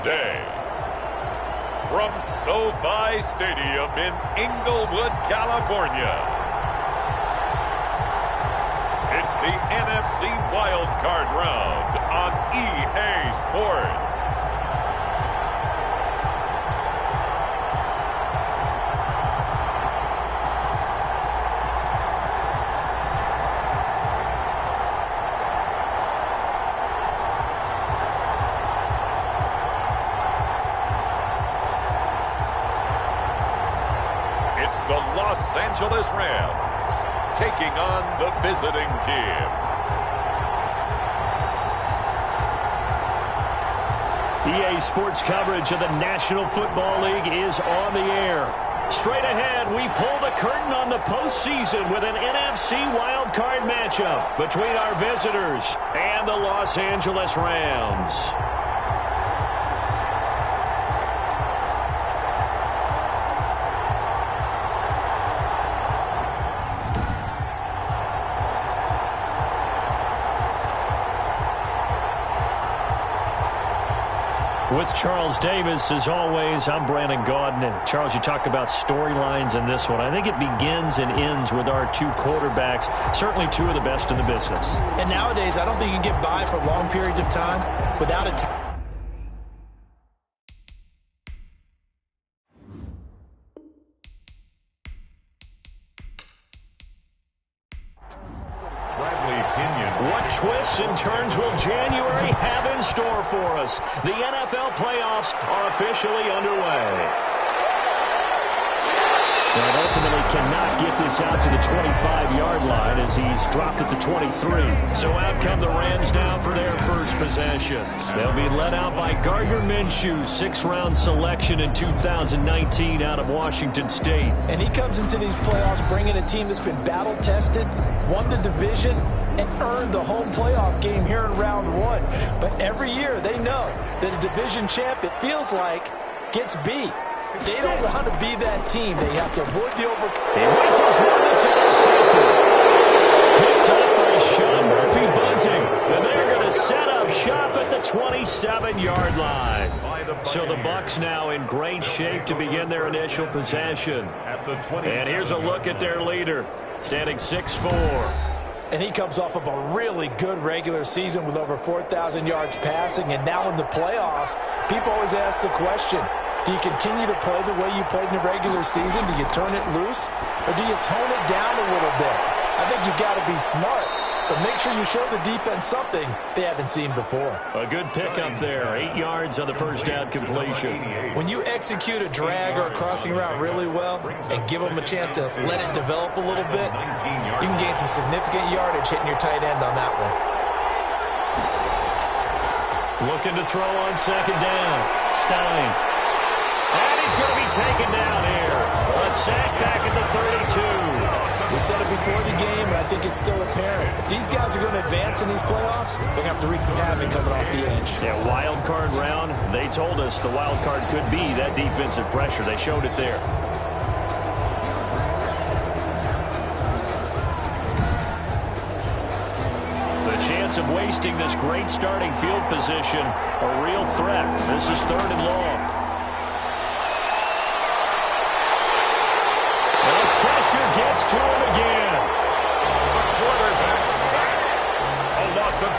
today. From SoFi Stadium in Inglewood, California, it's the NFC Wildcard round on EA Sports. It's the Los Angeles Rams taking on the visiting team. EA Sports coverage of the National Football League is on the air. Straight ahead, we pull the curtain on the postseason with an NFC wildcard matchup between our visitors and the Los Angeles Rams. With Charles Davis, as always, I'm Brandon Gaudin. Charles, you talk about storylines in this one. I think it begins and ends with our two quarterbacks, certainly two of the best in the business. And nowadays, I don't think you can get by for long periods of time without a What twists and turns will January have in store for us? The NFL playoffs are officially underway. And ultimately cannot get this out to the 25-yard line as he's dropped at the 23. So out come the Rams now for their first possession. They'll be led out by Gardner Minshew, sixth-round selection in 2019 out of Washington State. And he comes into these playoffs bringing a team that's been battle-tested, won the division, and earned the home playoff game here in round one. But every year they know that a division champ, it feels like, gets beat. They don't want to be that team. They have to avoid the over. He rifles one that's intercepted. Picked up by Sean Murphy-Bunting. And they're going to set up shop at the 27-yard line. So the Bucs now in great shape to begin their initial possession. And here's a look at their leader, standing 6'4". And he comes off of a really good regular season with over 4,000 yards passing. And now in the playoffs, people always ask the question, do you continue to play the way you played in the regular season? Do you turn it loose? Or do you tone it down a little bit? I think you've got to be smart. But make sure you show the defense something they haven't seen before. A good pickup there. 8 yards on the first down completion. When you execute a drag or a crossing route really well and give them a chance to let it develop a little bit, you can gain some significant yardage hitting your tight end on that one. Looking to throw on second down. Stein. And he's going to be taken down here. A sack back at the 32. We said it before the game, and I think it's still apparent. If these guys are going to advance in these playoffs, they're going to have to wreak some havoc coming off the edge. Yeah, wild card round. They told us the wild card could be that defensive pressure. They showed it there. The chance of wasting this great starting field position, a real threat. This is 3rd and long. Pressure gets to him again. Quarterback sacked. A loss of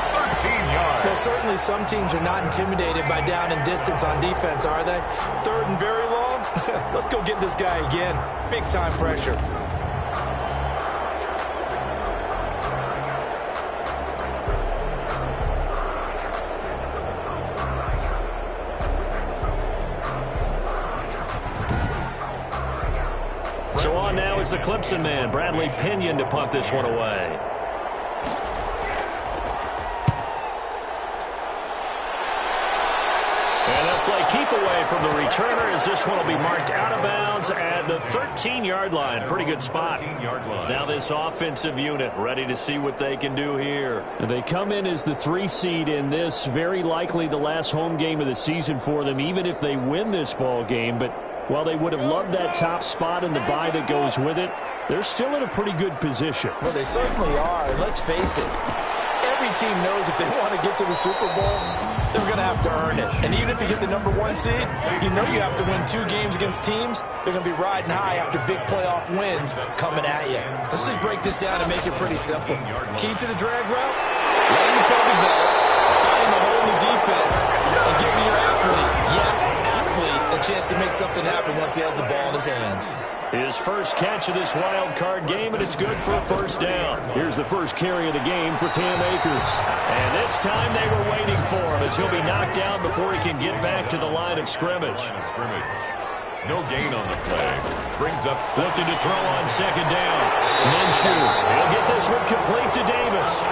13 yards. Well, certainly some teams are not intimidated by down and distance on defense, are they? 3rd and very long? Let's go get this guy again. Big-time pressure. So on now is the Clemson man, Bradley Pinion, to punt this one away. And they'll play keep away from the returner as this one will be marked out of bounds at the 13-yard line. Pretty good spot. Now this offensive unit ready to see what they can do here. They come in as the 3 seed in this, very likely the last home game of the season for them, even if they win this ball game. But while they would have loved that top spot and the bye that goes with it, they're still in a pretty good position. Well, they certainly are. And let's face it, every team knows if they want to get to the Super Bowl, they're going to have to earn it. And even if you get the #1 seed, you know you have to win 2 games against teams. They're going to be riding high after big playoff wins coming at you. Let's just break this down and make it pretty simple. Key to the drag route, letting the play develop, finding a hole in the defense, and giving your athlete, yes, athlete, a chance to make something happen once he has the ball in his hands. His first catch of this wild card game, and it's good for a first down. Here's the first carry of the game for Cam Akers. And this time they were waiting for him as he'll be knocked down before he can get back to the line of scrimmage. No gain on the play. Brings up looking to throw on second down. Minshew, he'll get this one complete to Davis.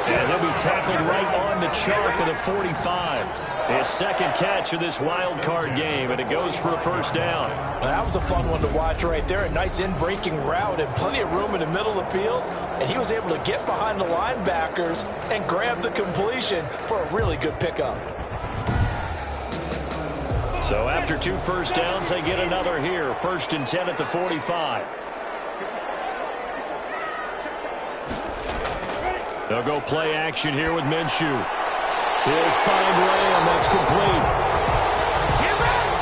And he'll be tackled right on the chalk of the 45. His second catch of this wild card game, and it goes for a first down. That was a fun one to watch right there. A nice in-breaking route and plenty of room in the middle of the field. And he was able to get behind the linebackers and grab the completion for a really good pickup. So after 2 first downs, they get another here. 1st and 10 at the 45. They'll go play action here with Minshew. He'll find Lamb. That's complete.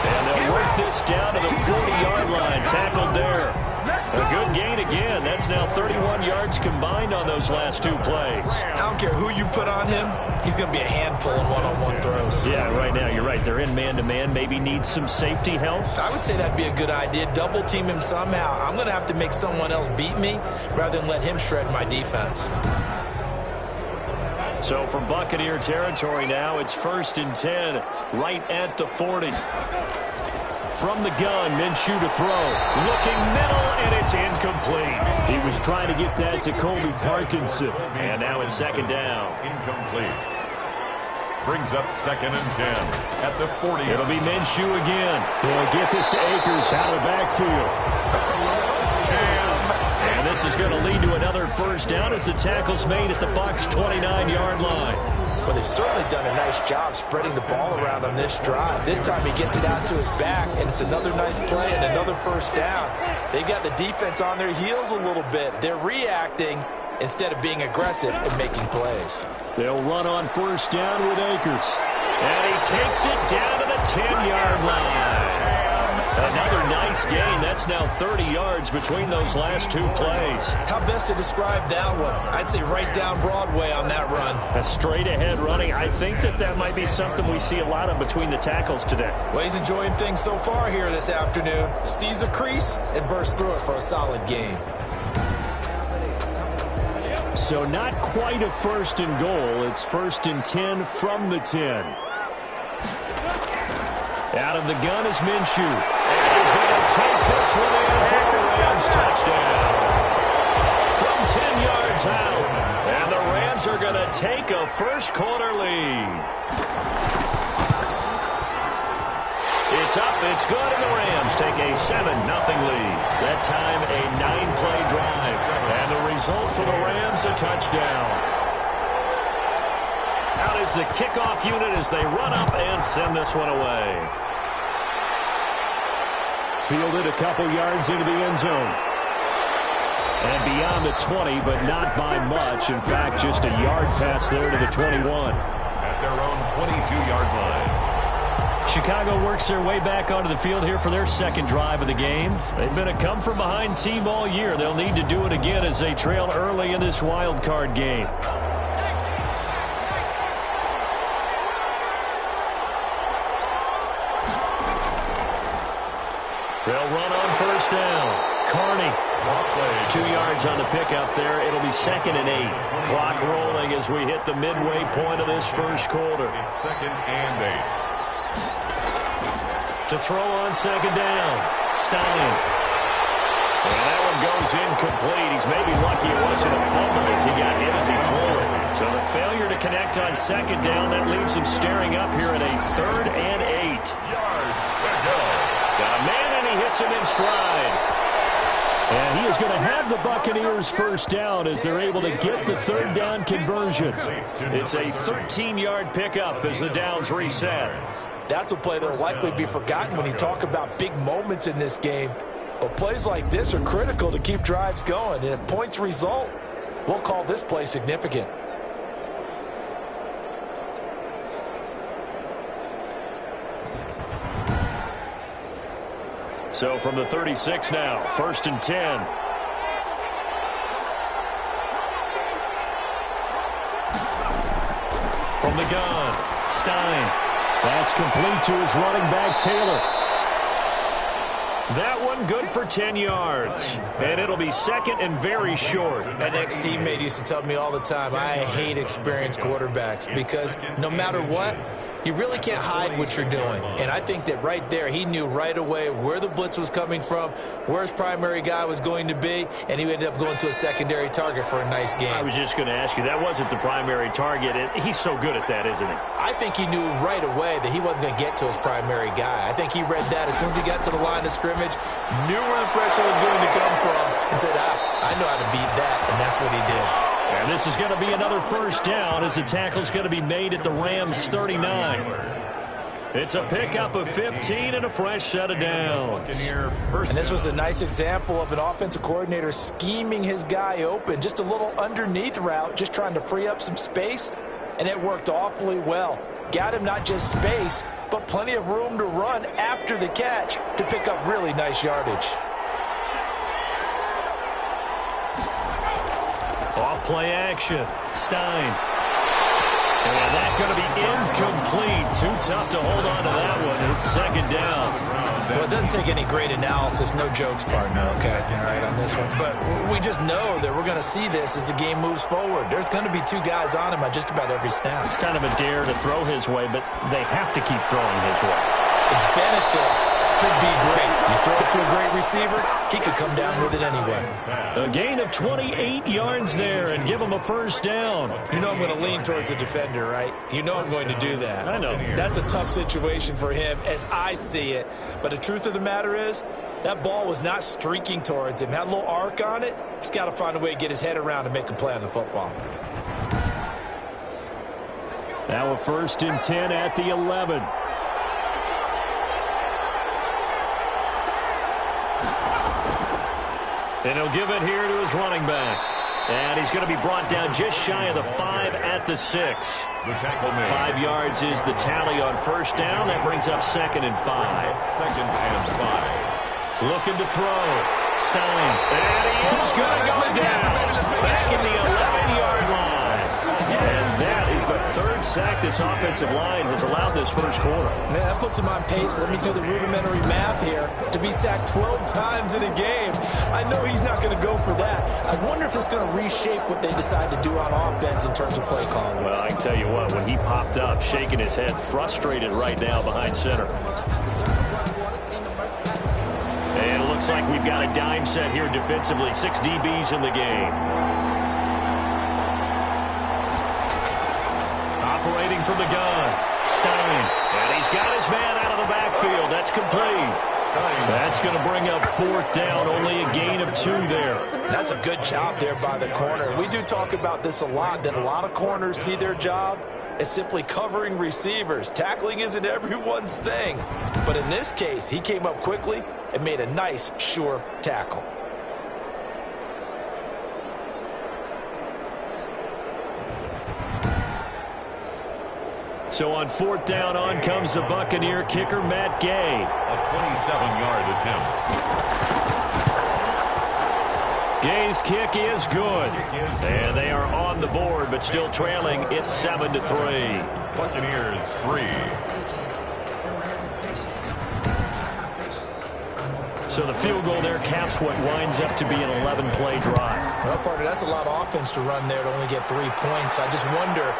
And they'll work this down to the 40-yard line. Tackled there. A good gain again. That's now 31 yards combined on those last 2 plays. I don't care who you put on him. He's going to be a handful of one-on-one throws. Yeah, right now you're right. They're in man-to-man. Maybe need some safety help. I would say that'd be a good idea. Double team him somehow. I'm going to have to make someone else beat me rather than let him shred my defense. So from Buccaneer territory now, it's 1st and 10, right at the 40. From the gun, Minshew to throw. Looking middle, and it's incomplete. He was trying to get that to Colby Parkinson. And now it's 2nd down. Incomplete. Brings up 2nd and 10 at the 40. It'll be Minshew again. He'll get this to Akers out of the backfield. And this is going to lead to another first down as the tackle's made at the Bucs' 29-yard line. Well, they've certainly done a nice job spreading the ball around on this drive. This time he gets it out to his back, and it's another nice play and another first down. They've got the defense on their heels a little bit. They're reacting instead of being aggressive and making plays. They'll run on first down with Akers. And he takes it down to the 10-yard line. Another nice gain. That's now 30 yards between those last 2 plays. How best to describe that one? I'd say right down Broadway on that run. A straight-ahead running. I think that might be something we see a lot of between the tackles today. Well, he's enjoying things so far here this afternoon. Sees a crease and bursts through it for a solid gain. So not quite a 1st and goal. It's 1st and 10 from the 10. Out of the gun is Minshew. And he's going to take this one in for a Rams touchdown. From 10 yards out. And the Rams are going to take a first-quarter lead. It's up, it's good, and the Rams take a 7-0 lead. That time a 9-play drive. And the result for the Rams, a touchdown. Out is the kickoff unit as they run up and send this one away. Fielded a couple yards into the end zone. And beyond the 20, but not by much. In fact, just a yard pass there to the 21. At their own 22-yard line. Chicago works their way back onto the field here for their 2nd drive of the game. They've been a come-from-behind team all year. They'll need to do it again as they trail early in this wild card game. They'll run on first down. Carney. 2 yards on the pickup there. It'll be 2nd and 8. Clock rolling as we hit the midway point of this first quarter. It's 2nd and 8. To throw on 2nd down. Stein. And that one goes incomplete. He's maybe lucky it wasn't a fumble as he got hit as he threw it. So the failure to connect on 2nd down, that leaves him staring up here at a 3rd and 8. Yards to go. Got a man, and he hits him in stride. And he is going to have the Buccaneers first down as they're able to get the 3rd down conversion. It's a 13-yard pickup as the downs reset. That's a play that will likely be forgotten when you talk about big moments in this game. But plays like this are critical to keep drives going. And if points result, we'll call this play significant. So from the 36 now, 1st and 10. From the gun, Stein. That's complete to his running back, Taylor. That one good for 10 yards. And it'll be 2nd and very short. An ex-teammate used to tell me all the time, I hate experienced quarterbacks because no matter what, you really can't hide what you're doing. And I think that right there, he knew right away where the blitz was coming from, where his primary guy was going to be, and he ended up going to a secondary target for a nice game. I was just going to ask you, that wasn't the primary target. He's so good at that, isn't he? I think he knew right away that he wasn't going to get to his primary guy. I think he read that as soon as he got to the line of scrimmage, knew where the pressure was going to come from, and said, I know how to beat that, and that's what he did. And this is going to be another 1st down as the tackle's going to be made at the Rams' 39. It's a pickup of 15 and a fresh set of downs. And this was a nice example of an offensive coordinator scheming his guy open, just a little underneath route, just trying to free up some space, and it worked awfully well. Got him not just space, but plenty of room to run after the catch to pick up really nice yardage. Off play action. Stein. And that's going to be incomplete. Too tough to hold on to that one. It's 2nd down. Well, it doesn't take any great analysis. No jokes, partner, okay? All right, on this one. But we just know that we're going to see this as the game moves forward. There's going to be 2 guys on him at just about every snap. It's kind of a dare to throw his way, but they have to keep throwing his way. The benefits could be great. You throw it to a great receiver, he could come down with it anyway. A gain of 28 yards there and give him a 1st down. You know I'm going to lean towards the defender, right? You know I'm going to do that. I know. That's a tough situation for him as I see it. But the truth of the matter is, that ball was not streaking towards him. Had a little arc on it. He's got to find a way to get his head around and make a play on the football. Now a 1st and 10 at the 11. And he'll give it here to his running back. And he's going to be brought down just shy of the 5 at the 6. The tackle made. 5 yards is the tally on 1st down. That brings up 2nd and 5. 2nd and 5. Looking to throw. Stein. And he is going to go down. Back in the 11-yard line. And that is the 3rd sack this offensive line has allowed this 1st quarter. Man, that puts him on pace. Let me do the rudimentary math here. To be sacked 12 times in a game, I know he's not going to go for that. I wonder if it's going to reshape what they decide to do on offense in terms of play calling. Well, I can tell you what, when he popped up, shaking his head, frustrated right now behind center. And it looks like we've got a dime set here defensively. 6 DBs in the game. Operating from the gun. Stein. And he's got his man out of the backfield. That's complete. That's going to bring up 4th down. Only a gain of 2 there. That's a good job there by the corner. We do talk about this a lot, that a lot of corners see their job as simply covering receivers. Tackling isn't everyone's thing. But in this case, he came up quickly and made a nice, sure tackle. So on 4th down, on comes the Buccaneer kicker, Matt Gay. A 27-yard attempt. Gay's kick is good. And they are on the board, but still trailing. It's 7-3. Buccaneers 3. So the field goal there caps what winds up to be an 11-play drive. Well, partner, that's a lot of offense to run there to only get 3 points. I just wonder,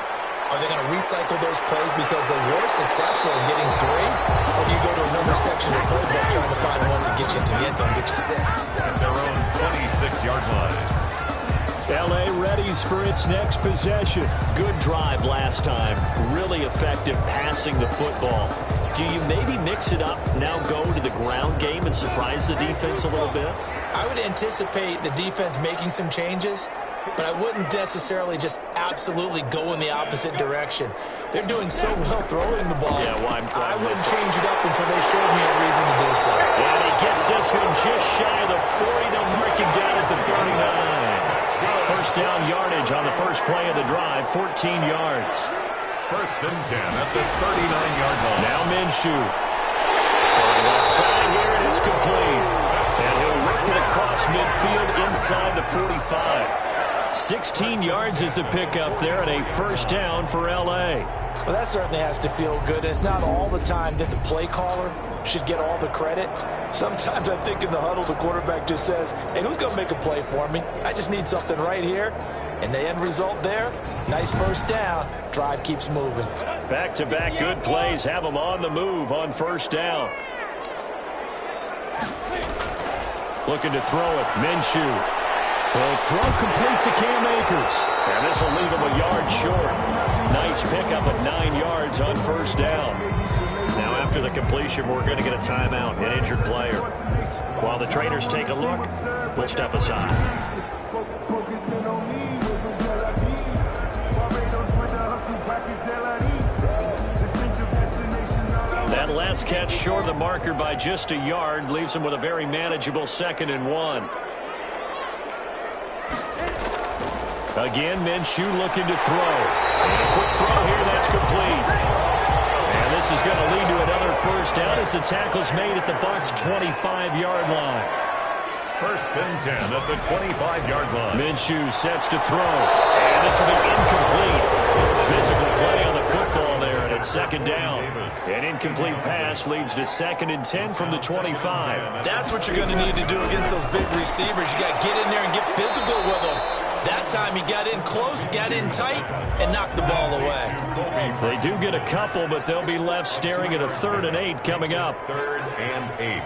are they going to recycle those plays because they were successful in getting 3? Or do you go to another section of the playbook trying to find ones that get you into the end zone, get you 6? At their own 26-yard line. L.A. readies for its next possession. Good drive last time. Really effective passing the football. Do you maybe mix it up, now go to the ground game and surprise the defense a little bit? I would anticipate the defense making some changes, but I wouldn't necessarily just absolutely go in the opposite direction. They're doing so well throwing the ball. Yeah, well, I wouldn't change it up until they showed me a reason to do so. And he gets this one just shy of the 40. They'll mark him down at the 39. 1st down yardage on the first play of the drive, 14 yards. 1st and 10 at the 39-yard line. Now Minshew. Throwing left side here, and it's complete. 45. 16 yards is the pickup there, and a first down for L.A. Well, that certainly has to feel good. It's not all the time that the play caller should get all the credit. Sometimes I think in the huddle, the quarterback just says, hey, who's going to make a play for me? I just need something right here. And the end result there, nice first down. Drive keeps moving. Back-to-back good plays have them on the move on first down. Looking to throw it. Minshew. Well, throw complete to Cam Akers. And this will leave him a yard short. Nice pickup of 9 yards on first down. Now after the completion, we're going to get a timeout, an injured player. While the trainers take a look, we'll step aside. That last catch short of the marker by just a yard leaves him with a very manageable 2nd and 1. Again, Minshew looking to throw. And a quick throw here, that's complete. And this is going to lead to another first down as the tackle's made at the Bucs' 25-yard line. 1st and 10 at the 25-yard line. Minshew sets to throw. And this will be incomplete. Physical play on the football there, and it's 2nd down. An incomplete pass leads to 2nd and 10 from the 25. That's what you're going to need to do against those big receivers. You got to get in there and get physical with them. That time he got in close, got in tight, and knocked the ball away. They do get a couple, but they'll be left staring at a 3rd and 8 coming up. 3rd and 8.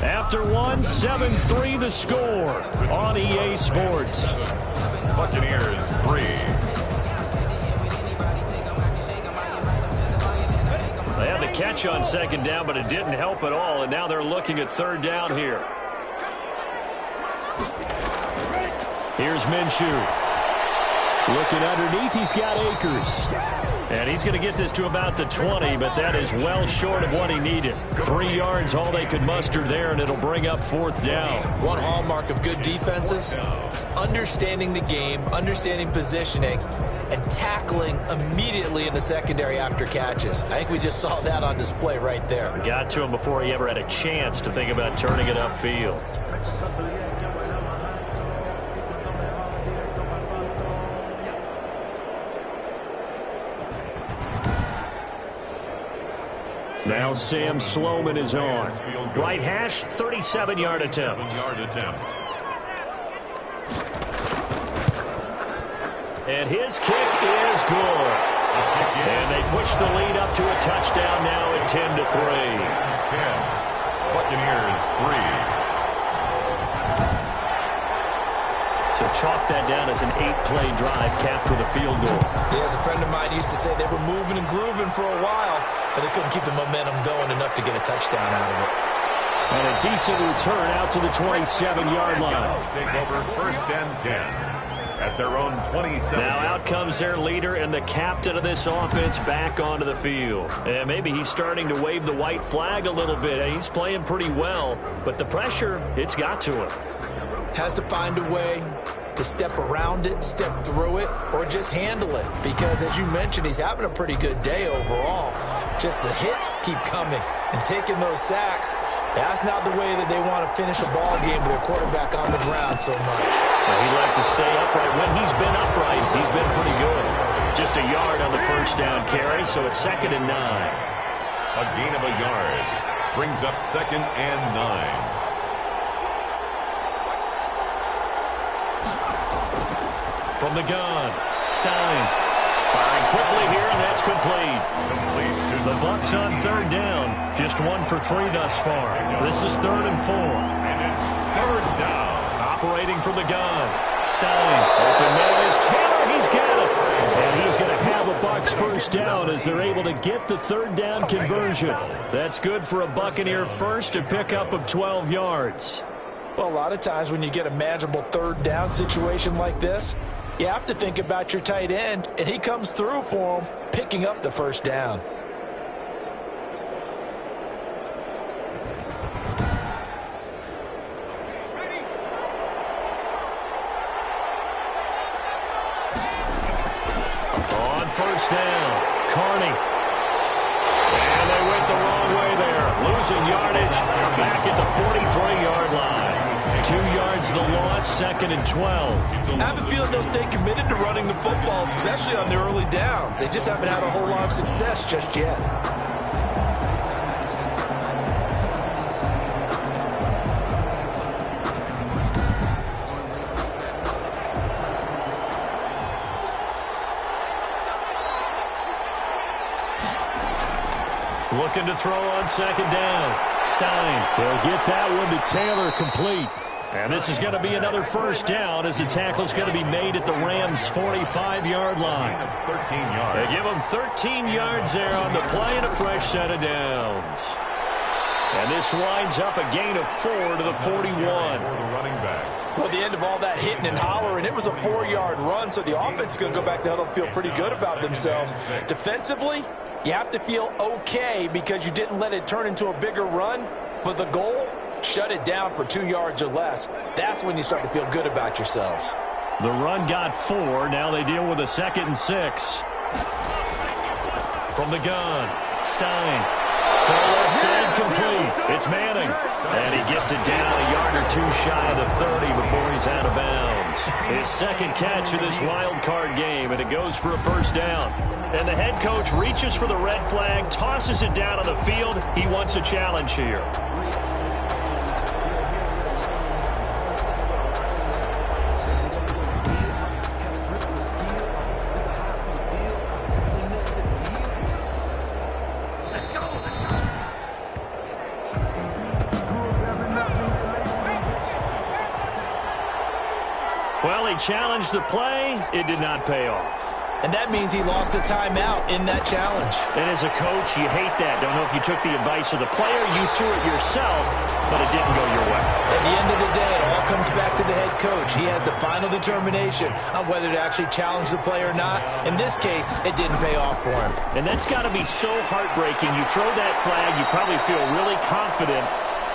After one, 7-3 the score on EA Sports. Buccaneers 3. They had the catch on 2nd down, but it didn't help at all, and now they're looking at 3rd down here. Here's Minshew. Looking underneath, he's got Akers. And he's going to get this to about the 20, but that is well short of what he needed. 3 yards, all they could muster there, and it'll bring up 4th down. One hallmark of good defenses is understanding the game, understanding positioning, and tackling immediately in the secondary after catches. I think we just saw that on display right there. Got to him before he ever had a chance to think about turning it upfield. Now Sam Sloman is on. Right hash, 37-yard attempt. And his kick is good. And they push the lead up to a touchdown now at 10-3. 10. Buccaneers 3. So chalk that down as an 8-play drive capped with a field goal. Yeah, as a friend of mine used to say, they were moving and grooving for a while, but they couldn't keep the momentum going enough to get a touchdown out of it. And a decent return out to the 27-yard line. Take over 1st and 10 at their own 27. Now out comes their leader and the captain of this offense back onto the field. And maybe he's starting to wave the white flag a little bit. He's playing pretty well, but the pressure, it's got to him. Has to find a way to step around it, step through it, or just handle it. Because, as you mentioned, he's having a pretty good day overall. Just the hits keep coming and taking those sacks. That's not the way that they want to finish a ball game with a quarterback on the ground so much. Well, he'd like to stay upright. When he's been upright, he's been pretty good. Just a yard on the first down carry, so it's 2nd and 9. A gain of a yard brings up 2nd and 9. From the gun, Stein firing quickly here, and that's complete. The Bucs on 3rd down, just 1 for 3 thus far. This is 3rd and 4. And it's 3rd down. Operating from the gun, Stein, open man is Taylor, he's got it. And he's going to have a Bucs first down as they're able to get the 3rd down conversion. That's good for a Buccaneer first, a pickup of 12 yards. Well, a lot of times when you get a manageable 3rd down situation like this, you have to think about your tight end, and he comes through for him, picking up the first down. On first down, Carney. And they went the wrong way there. Losing yardage back at the 43-yard a loss, 2nd and 12. I have a feeling they'll stay committed to running the football, especially on the early downs. They just haven't had a whole lot of success just yet. Looking to throw on 2nd down. Stein will get that one to Taylor, complete. And this is going to be another 1st down as the tackle's going to be made at the Rams' 45-yard line. 13 yards. They give them 13 yards there on the play and a fresh set of downs. And this winds up a gain of 4 to the 41. For the running back. Well, at the end of all that hitting and hollering, it was a 4-yard run, so the offense is going to go back to huddle and feel pretty good about themselves. Defensively, you have to feel okay because you didn't let it turn into a bigger run, but the goal, shut it down for 2 yards or less. That's when you start to feel good about yourselves. The run got 4. Now they deal with a 2nd and 6. From the gun, Stein. Throw left side complete. It's Manning. And he gets it down a yard or 2 shy of the 30 before he's out of bounds. His 2nd catch of this wild card game, and it goes for a 1st down. And the head coach reaches for the red flag, tosses it down on the field. He wants a challenge here. Well, he challenged the play. It did not pay off. And that means he lost a timeout in that challenge. And as a coach, you hate that. Don't know if you took the advice of the player, you threw it yourself, but it didn't go your way. At the end of the day, it all comes back to the head coach. He has the final determination on whether to actually challenge the play or not. In this case, it didn't pay off for him. And that's got to be so heartbreaking. You throw that flag, you probably feel really confident,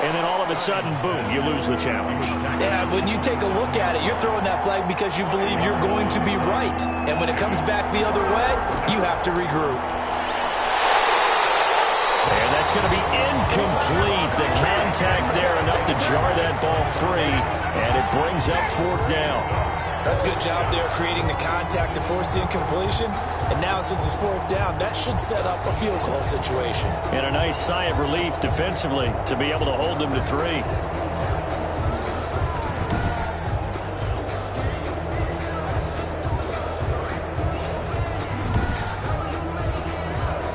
and then all of a sudden, boom, you lose the challenge. Yeah, when you take a look at it, you're throwing that flag because you believe you're going to be right. And when it comes back the other way, you have to regroup. And that's going to be incomplete. The contact there enough to jar that ball free, and it brings up 4th down. That's a good job there creating the contact to force the incompletion. And now since it's 4th down, that should set up a field goal situation. And a nice sigh of relief defensively to be able to hold them to 3.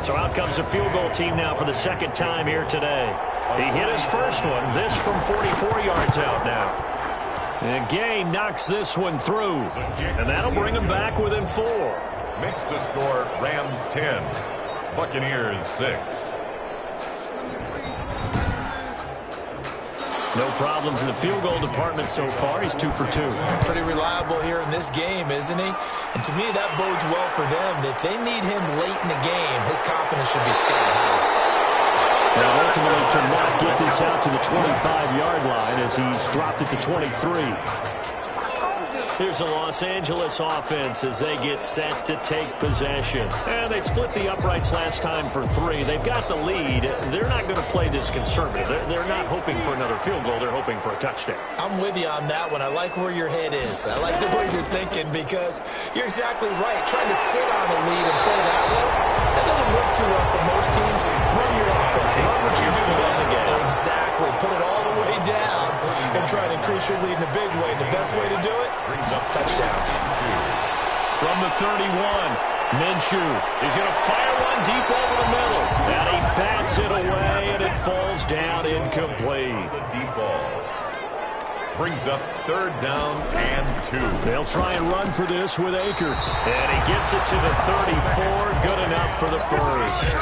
So out comes a field goal team now for the 2nd time here today. He hit his first one. This from 44 yards out now. And Gay knocks this one through. And that'll bring him back within 4. Makes the score Rams 10, Buccaneers 6. No problems in the field goal department so far. He's 2 for 2. Pretty reliable here in this game, isn't he? And to me, that bodes well for them. If they need him late in the game, his confidence should be sky high. Now, ultimately cannot get this out to the 25-yard line as he's dropped it to 23. Here's a Los Angeles offense as they get set to take possession. And they split the uprights last time for 3. They've got the lead. They're not going to play this conservative. They're not hoping for another field goal. They're hoping for a touchdown. I'm with you on that one. I like where your head is. I like the way you're thinking because you're exactly right. Trying to sit on a lead and play that way, that doesn't work too well for most teams. Run your offense. Run what you do best. Exactly. Put it all the way down and try to increase your lead in a big way. And the best way to do it, touchdowns. From the 31, Minshew is going to fire one deep over the middle. And he bats it away, and it falls down incomplete. The deep ball brings up 3rd down and 2. They'll try and run for this with Akers. And he gets it to the 34. Good enough for the first.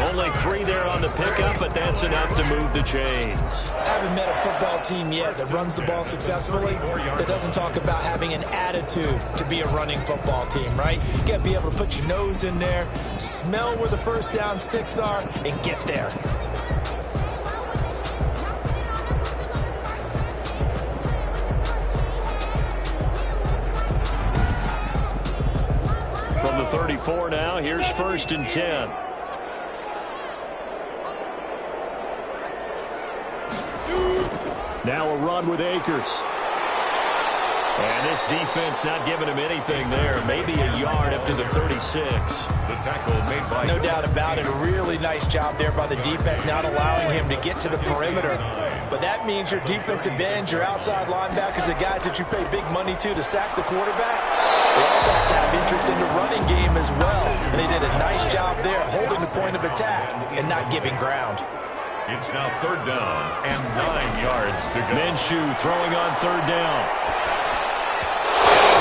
Only 3 there on the pickup, but that's enough to move the chains. I haven't met a football team yet that runs the ball successfully that doesn't talk about having an attitude to be a running football team, right? You got to be able to put your nose in there, smell where the 1st down sticks are, and get there. From the 34 now, here's 1st and 10. Now a run with Akers. And this defense not giving him anything there. Maybe a yard up to the 36. The tackle made by... No doubt about it. A really nice job there by the defense, not allowing him to get to the perimeter. But that means your defensive ends, your outside linebackers, the guys that you pay big money to sack the quarterback, they also have to have interest in the running game as well. And they did a nice job there holding the point of attack and not giving ground. It's now 3rd down and 9 yards to go. Minshew throwing on 3rd down.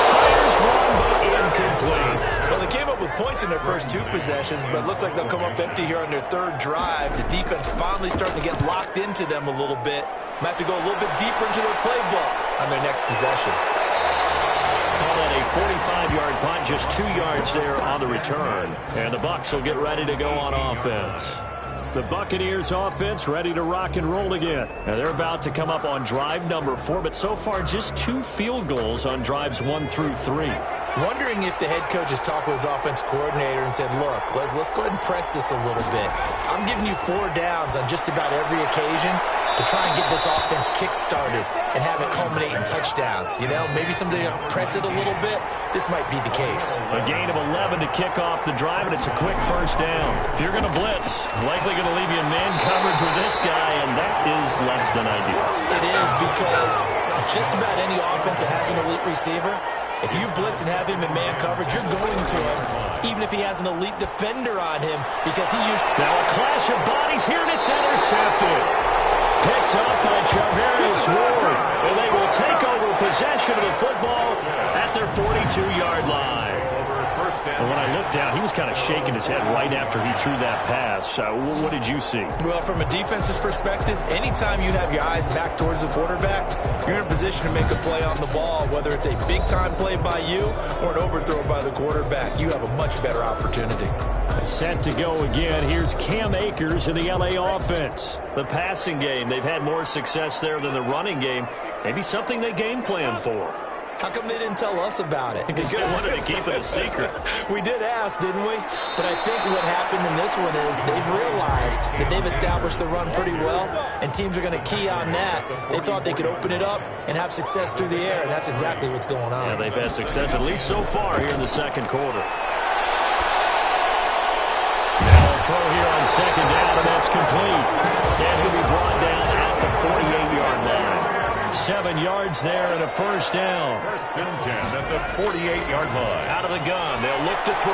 Fires one, but incomplete. Well, they came up with points in their first 2 possessions, but it looks like they'll come up empty here on their 3rd drive. The defense finally starting to get locked into them a little bit. Might have to go a little bit deeper into their playbook on their next possession. Call that a 45-yard punt, just 2 yards there on the return. And the Bucs will get ready to go on offense. The Buccaneers offense ready to rock and roll again. And they're about to come up on drive number 4, but so far just 2 field goals on drives 1 through 3. Wondering if the head coach has talked with his offense coordinator and said, look, let's go ahead and press this a little bit. I'm giving you 4 downs on just about every occasion to try and get this offense kick-started and have it culminate in touchdowns. You know, maybe someday press it a little bit. This might be the case. A gain of 11 to kick off the drive, and it's a quick 1st down. If you're going to blitz, likely going to leave you in man coverage with this guy, and that is less than ideal. It is, because just about any offense that has an elite receiver, if you blitz and have him in man coverage, you're going to him, even if he has an elite defender on him, because he usually... Now a clash of bodies here, and it's intercepted. Picked up by Charvarius Ward, and they will take over possession of the football at their 42-yard line. And when I looked down, he was kind of shaking his head right after he threw that pass. What did you see? Well, from a defense's perspective, anytime you have your eyes back towards the quarterback, you're in a position to make a play on the ball, whether it's a big-time play by you or an overthrow by the quarterback. You have a much better opportunity. Set to go again. Here's Cam Akers in the LA offense. The passing game, they've had more success there than the running game. Maybe something they game plan for. How come they didn't tell us about it? Because they wanted to keep it a secret. We did ask, didn't we? But I think what happened in this one is they've realized that they've established the run pretty well, and teams are going to key on that. They thought they could open it up and have success through the air, and that's exactly what's going on. Yeah, they've had success, at least so far, here in the 2nd quarter. Now a throw here on 2nd down, and that's complete. And he'll be brought down at the 48-yard line. 7 yards there and a 1st down. 1st and 10 at the 48-yard line. Out of the gun, they'll look to throw.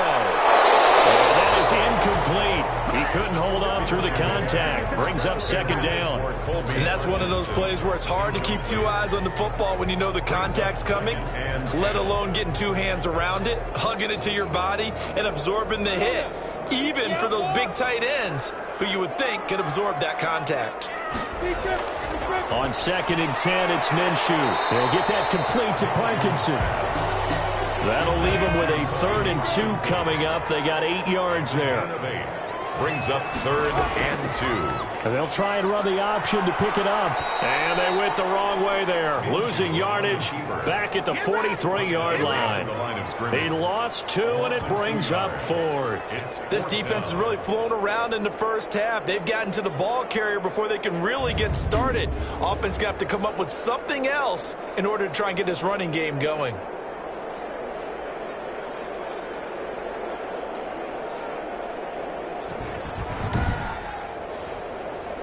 And that is incomplete. He couldn't hold on through the contact. Brings up 2nd down. And that's one of those plays where it's hard to keep 2 eyes on the football when you know the contact's coming, let alone getting 2 hands around it, hugging it to your body, and absorbing the hit. Even for those big tight ends who you would think could absorb that contact. On 2nd and 10, it's Minshew. They'll get that complete to Parkinson. That'll leave them with a 3rd and 2 coming up. They got 8 yards there. Brings up 3rd and 2. And they'll try and run the option to pick it up. And they went the wrong way there. Losing yardage back at the 43-yard line. They lost 2, and it brings up 4th. This defense has really flown around in the first half. They've gotten to the ball carrier before they can really get started. Offense going to have to come up with something else in order to try and get this running game going.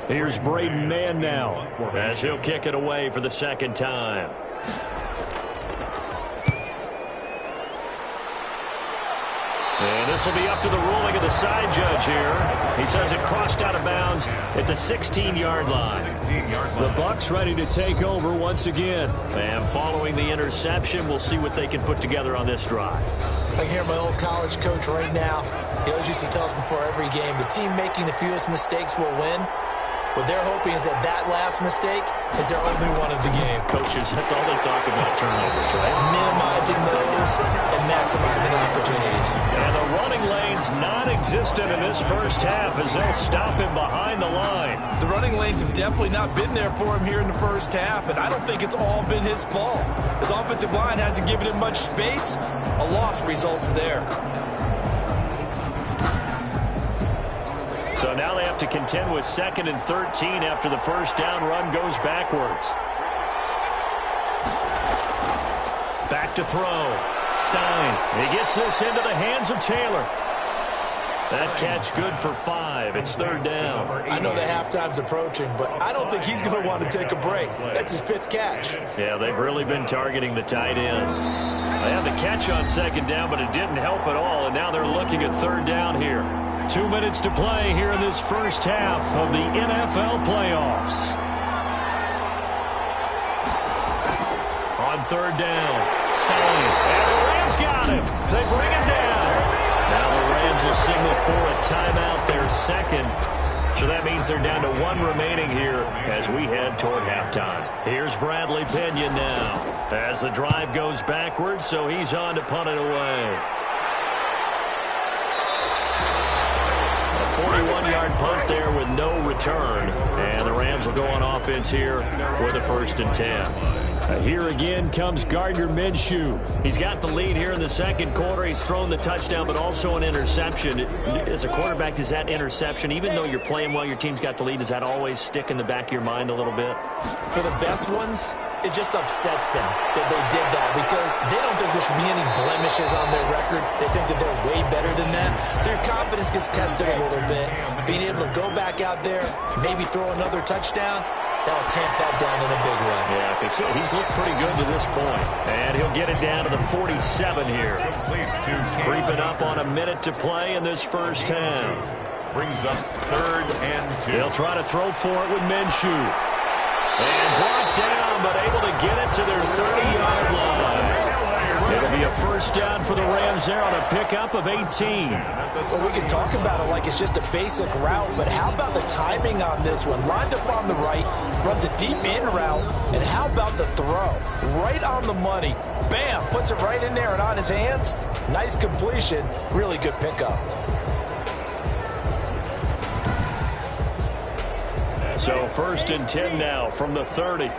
Here's Braden Mann now as he'll kick it away for the 2nd time. And this will be up to the ruling of the side judge here. He says it crossed out of bounds at the 16-yard line. The Bucs ready to take over once again. And following the interception, we'll see what they can put together on this drive. I can hear my old college coach right now. He always used to tell us before every game, the team making the fewest mistakes will win. What they're hoping is that last mistake is their only one of the game. Coaches, that's all they talk about, turnovers, right? Minimizing those and maximizing opportunities. And the running lane's non-existent in this first half as they'll stop him behind the line. The running lanes have definitely not been there for him here in the first half, and I don't think it's all been his fault. His offensive line hasn't given him much space. A loss results there. So now they have to contend with 2nd and 13 after the first down run goes backwards. Back to throw. Stein. He gets this into the hands of Taylor. That catch good for 5. It's third down. I know the halftime's approaching, but I don't think he's going to want to take a break. That's his 5th catch. Yeah, they've really been targeting the tight end. They had the catch on second down, but it didn't help at all, and now they're looking at third down here. 2 minutes to play here in this first half of the NFL playoffs. On third down, Stein. And the Rams got him. They bring him down. Now the Rams will signal for a timeout, their second. So that means they're down to 1 remaining here as we head toward halftime. Here's Bradley Pinion now as the drive goes backwards, so he's on to punt it away. A 41-yard punt there with no return. And the Rams will go on offense here with a 1st and 10. Here again comes Gardner Minshew. He's got the lead here in the second quarter. He's thrown the touchdown, but also an interception. As a quarterback, does that interception, even though you're playing well, your team's got the lead, does that always stick in the back of your mind a little bit? For the best ones, it just upsets them that they did that because they don't think there should be any blemishes on their record. They think that they're way better than that. So your confidence gets tested a little bit. Being able to go back out there, maybe throw another touchdown, that'll tamp that down in a big way. Yeah, because he's looked pretty good to this point. And he'll get it down to the 47 here. Creeping up on a minute to play in this first half. Brings up 3rd and 2. They'll try to throw for it with Minshew. And brought down, but able to get it to their 30-yard line. It'll be a 1st down for the Rams there on a pickup of 18. Well, we can talk about it like it's just a basic route, but how about the timing on this one? Lined up on the right, runs a deep in route, and how about the throw? Right on the money. Bam, puts it right in there and on his hands. Nice completion. Really good pickup. So 1st and 10 now from the 30.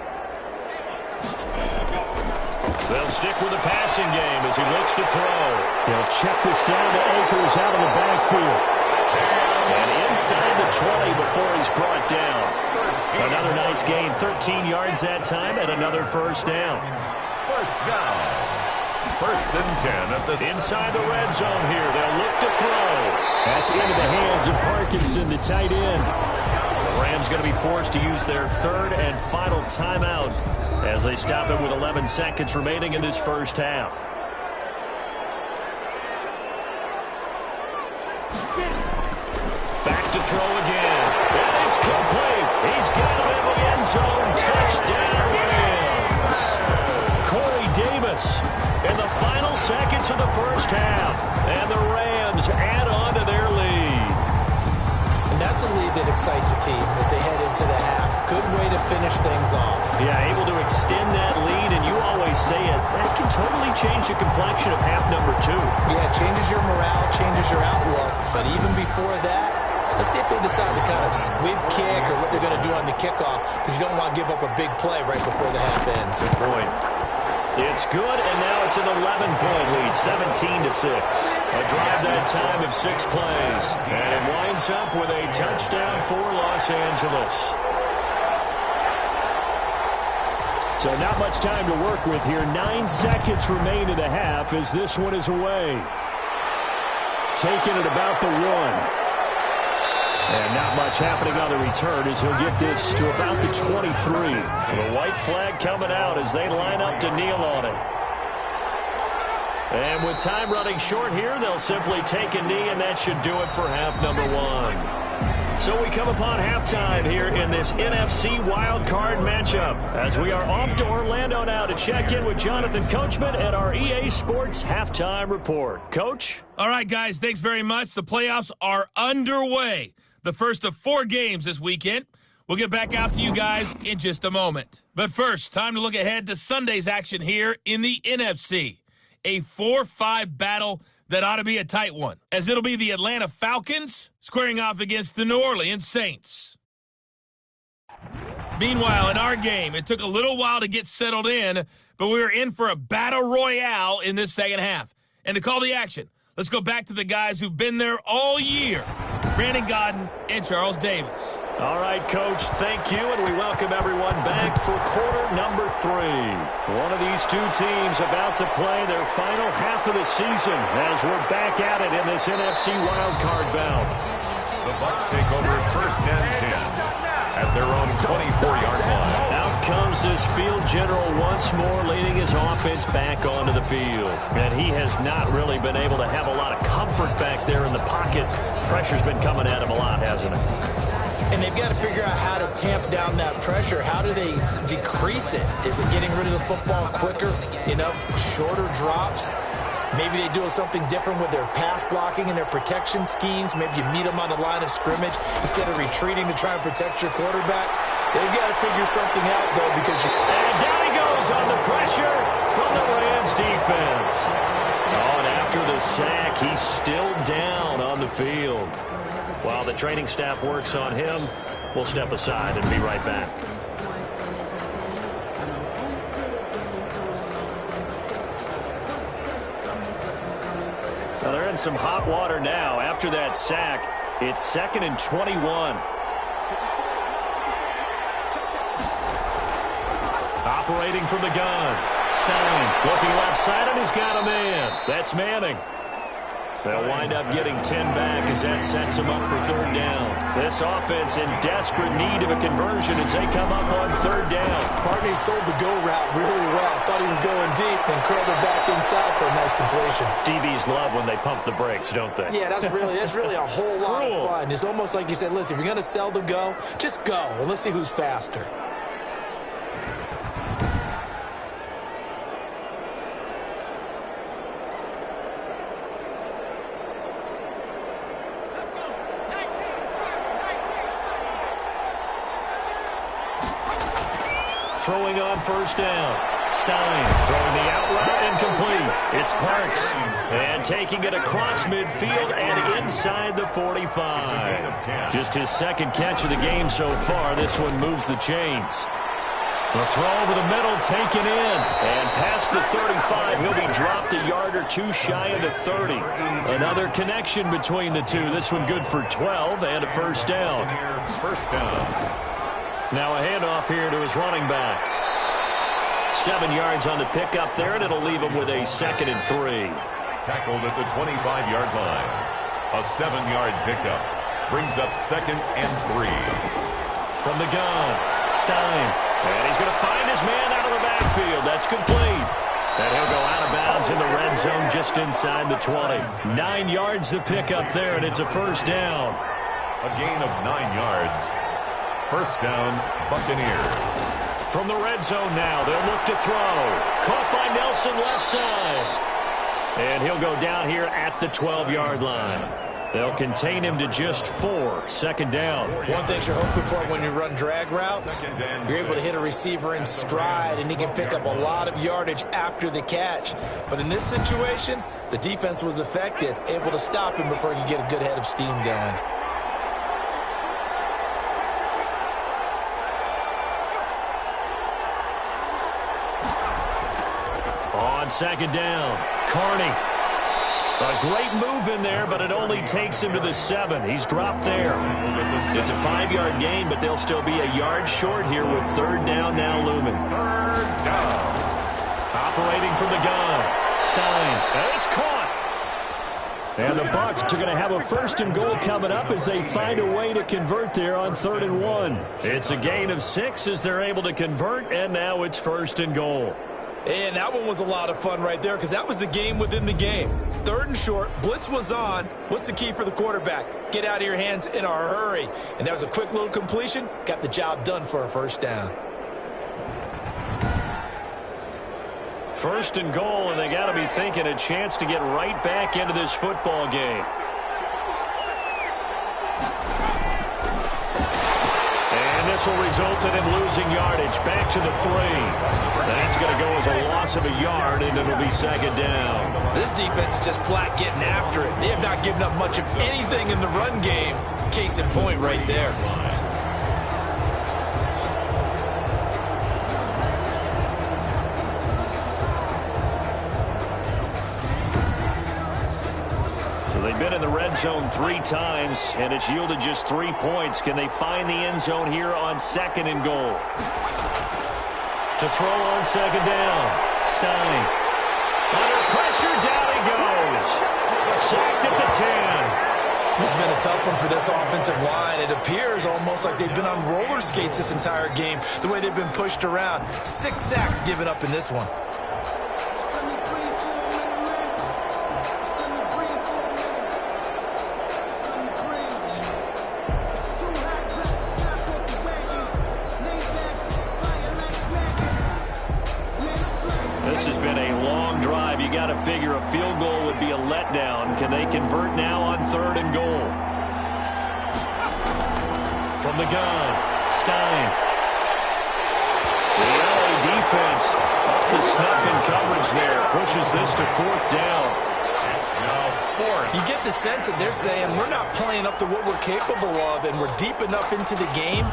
They'll stick with the passing game as he looks to throw. He'll check this down to Akers out of the backfield. And inside the 20 before he's brought down. Another nice gain, 13 yards that time, and another 1st down. 1st down. 1st and 10 at the inside the red zone here. They'll look to throw. That's into the hands of Parkinson, the tight end. The Rams going to be forced to use their 3rd and final timeout as they stop it with 11 seconds remaining in this first half. Back to throw again. And it's complete. He's got it in the end zone. Touchdown, Rams. Corey Davis in the final seconds of the first half. And the Rams add on to their lead. And that's a lead that excites a team as they head into the half. Good way to finish things off. Yeah, able to extend that lead, and you always say it can totally change the complexion of half number 2. Yeah, it changes your morale, changes your outlook, but even before that, let's see if they decide to kind of squib kick or what they're going to do on the kickoff, because you don't want to give up a big play right before the half ends. Good point. It's good, and now it's an 11-point lead, 17-6. A drive that time of 6 plays, and it winds up with a touchdown for Los Angeles. So not much time to work with here. 9 seconds remain in the half as this one is away. Taking it about the 1. And not much happening on the return as he'll get this to about the 23. The white flag coming out as they line up to kneel on it. And with time running short here, they'll simply take a knee, and that should do it for half number 1. So we come upon halftime here in this NFC Wildcard matchup as we are off to Orlando now to check in with Jonathan Coachman at our EA Sports Halftime Report. Coach? All right, guys, thanks very much. The playoffs are underway. The first of 4 games this weekend. We'll get back out to you guys in just a moment. But first, time to look ahead to Sunday's action here in the NFC. A 4-5 battle that ought to be a tight one, as it'll be the Atlanta Falcons squaring off against the New Orleans Saints. Meanwhile, in our game, it took a little while to get settled in, but we were in for a battle royale in this second half. And to call the action, let's go back to the guys who've been there all year, Brandon Gaudin and Charles Davis. All right, Coach, thank you, and we welcome everyone back for quarter number 3. One of these two teams about to play their final half of the season as we're back at it in this NFC Wildcard bout. The Bucs take over first and 10 at their own 24-yard line. Out comes this field general once more, leading his offense back onto the field. And he has not really been able to have a lot of comfort back there in the pocket. Pressure's been coming at him a lot, hasn't it? And they've got to figure out how to tamp down that pressure. How do they decrease it? Is it getting rid of the football quicker? Shorter drops? Maybe they do something different with their pass blocking and their protection schemes. Maybe you meet them on the line of scrimmage instead of retreating to try and protect your quarterback. They've got to figure something out, though, because And down he goes on the pressure from the Rams defense. Oh, and after the sack, he's still down on the field. While the training staff works on him, we'll step aside and be right back. So they're in some hot water now. After that sack, it's 2nd and 21. Operating from the gun. Stein looking left side, and he's got a man. That's Manning. They'll wind up getting 10 back as that sets them up for 3rd down. This offense in desperate need of a conversion as they come up on 3rd down. Partney sold the go route really well. Thought he was going deep and curled it back inside for a nice completion. DBs love when they pump the brakes, don't they? Yeah, that's really a whole lot of fun. It's almost like you said, listen, if you're going to sell the go, just go. And let's see who's faster. Throwing on 1st down. Stein throwing the out route incomplete. It's Parks. And taking it across midfield and inside the 45. Just his 2nd catch of the game so far. This one moves the chains. The throw over the middle taken in. And past the 35, he'll be dropped a yard or two shy of the 30. Another connection between the two. This one good for 12 and a 1st down. First down. Now a handoff here to his running back. 7 yards on the pickup there, and it'll leave him with a 2nd and 3. Tackled at the 25-yard line. A 7-yard pickup brings up 2nd and 3. From the gun, Stein. And he's going to find his man out of the backfield. That's complete. And he'll go out of bounds in the red zone just inside the 20. 9 yards the pickup there, and it's a 1st down. A gain of 9 yards. 1st down, Buccaneers. From the red zone now, they'll look to throw. Caught by Nelson left side. And he'll go down here at the 12-yard line. They'll contain him to just 4. 2nd down. One thing you're hoping for when you run drag routes, you're able to hit a receiver in stride, and he can pick up a lot of yardage after the catch. But in this situation, the defense was effective, able to stop him before he could get a good head of steam going. On 2nd down, Carney. A great move in there, but it only takes him to the 7. He's dropped there. It's a 5-yard gain, but they'll still be a yard short here with 3rd down now looming. 3rd down. Operating from the gun. Stein. And it's caught. And the Bucs are going to have a 1st and goal coming up as they find a way to convert there on 3rd and 1. It's a gain of 6 as they're able to convert, and now it's 1st and goal. And that one was a lot of fun right there because that was the game within the game. 3rd and short, blitz was on. What's the key for the quarterback? Get out of your hands in a hurry. And that was a quick little completion. Got the job done for a 1st down. 1st and goal, and they got to be thinking a chance to get right back into this football game. And this will result in him losing yardage back to the 3. That's going to go as a loss of a yard, and it'll be 2nd down. This defense is just flat getting after it. They have not given up much of anything in the run game. Case in point right there. So they've been been in the red zone 3 times, and it's yielded just 3 points. Can they find the end zone here on 2nd and goal? To throw on 2nd down. Stein. Under pressure, down he goes. Sacked at the 10. This has been a tough one for this offensive line. It appears almost like they've been on roller skates this entire game, the way they've been pushed around. 6 sacks given up in this one. This has been a long drive. You got to figure a field goal would be a letdown. Can they convert now on 3rd and goal? From the gun, Stein. The LA defense up the snuff in coverage there. Pushes this to 4th down. It's now 4th. You get the sense that they're saying we're not playing up to what we're capable of, and we're deep enough into the game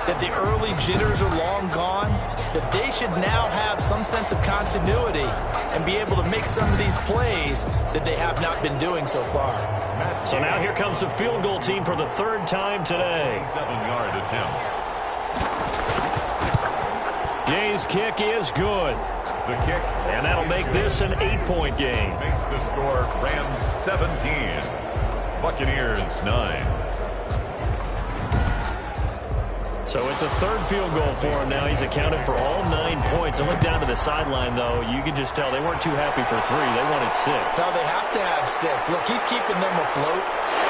that the early jitters are long gone, that they should now have some sense of continuity and be able to make some of these plays that they have not been doing so far. So now here comes the field goal team for the 3rd time today. 7-yard attempt. Gay's kick is good. The kick. And that'll make this an 8-point game. Makes the score Rams 17, Buccaneers 9. So it's a 3rd field goal for him now. He's accounted for all 9 points. And look down to the sideline, though. You can just tell they weren't too happy for 3. They wanted 6. Now they have to have 6. Look, he's keeping them afloat,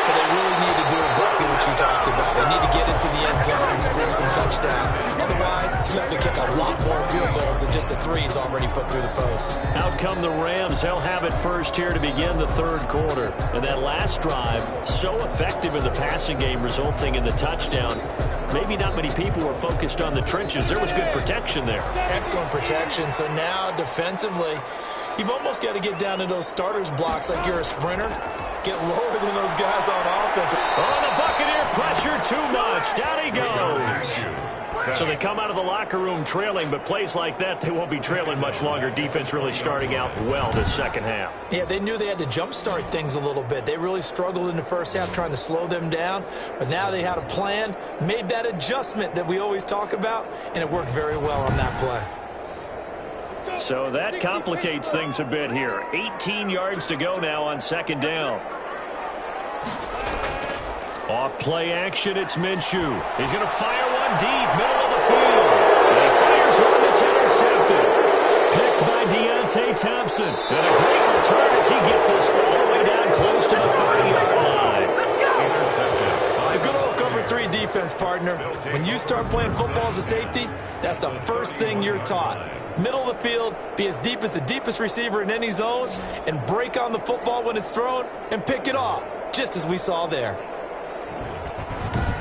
but they really need to do exactly what you talked about. They need to get into the end zone and score some touchdowns. Otherwise, he's going to have to kick a lot more field goals than just the 3 he's already put through the posts. Out come the Rams. They'll have it first here to begin the 3rd quarter. And that last drive, so effective in the passing game, resulting in the touchdown. Maybe not many people were focused on the trenches. There was good protection there. Excellent protection. So now, defensively, you've almost got to get down to those starters blocks like you're a sprinter. Get lower than those guys on offense. Oh, the Buccaneer pressure too much. Down he goes. So they come out of the locker room trailing, but plays like that, they won't be trailing much longer. Defense really starting out well this 2nd half. Yeah, they knew they had to jumpstart things a little bit. They really struggled in the 1st half trying to slow them down, but now they had a plan, made that adjustment that we always talk about, and it worked very well on that play. So that complicates things a bit here. 18 yards to go now on 2nd down. Off play action, it's Minshew. He's going to fire one deep, middle of the field. And he fires one that's intercepted. Picked by Deontay Thompson. And a great return as he gets this all the way down close to the 30-yard line. The good old cover 3 defense, partner. When you start playing football as a safety, that's the first thing you're taught. Middle of the field, be as deep as the deepest receiver in any zone, and break on the football when it's thrown and pick it off, just as we saw there.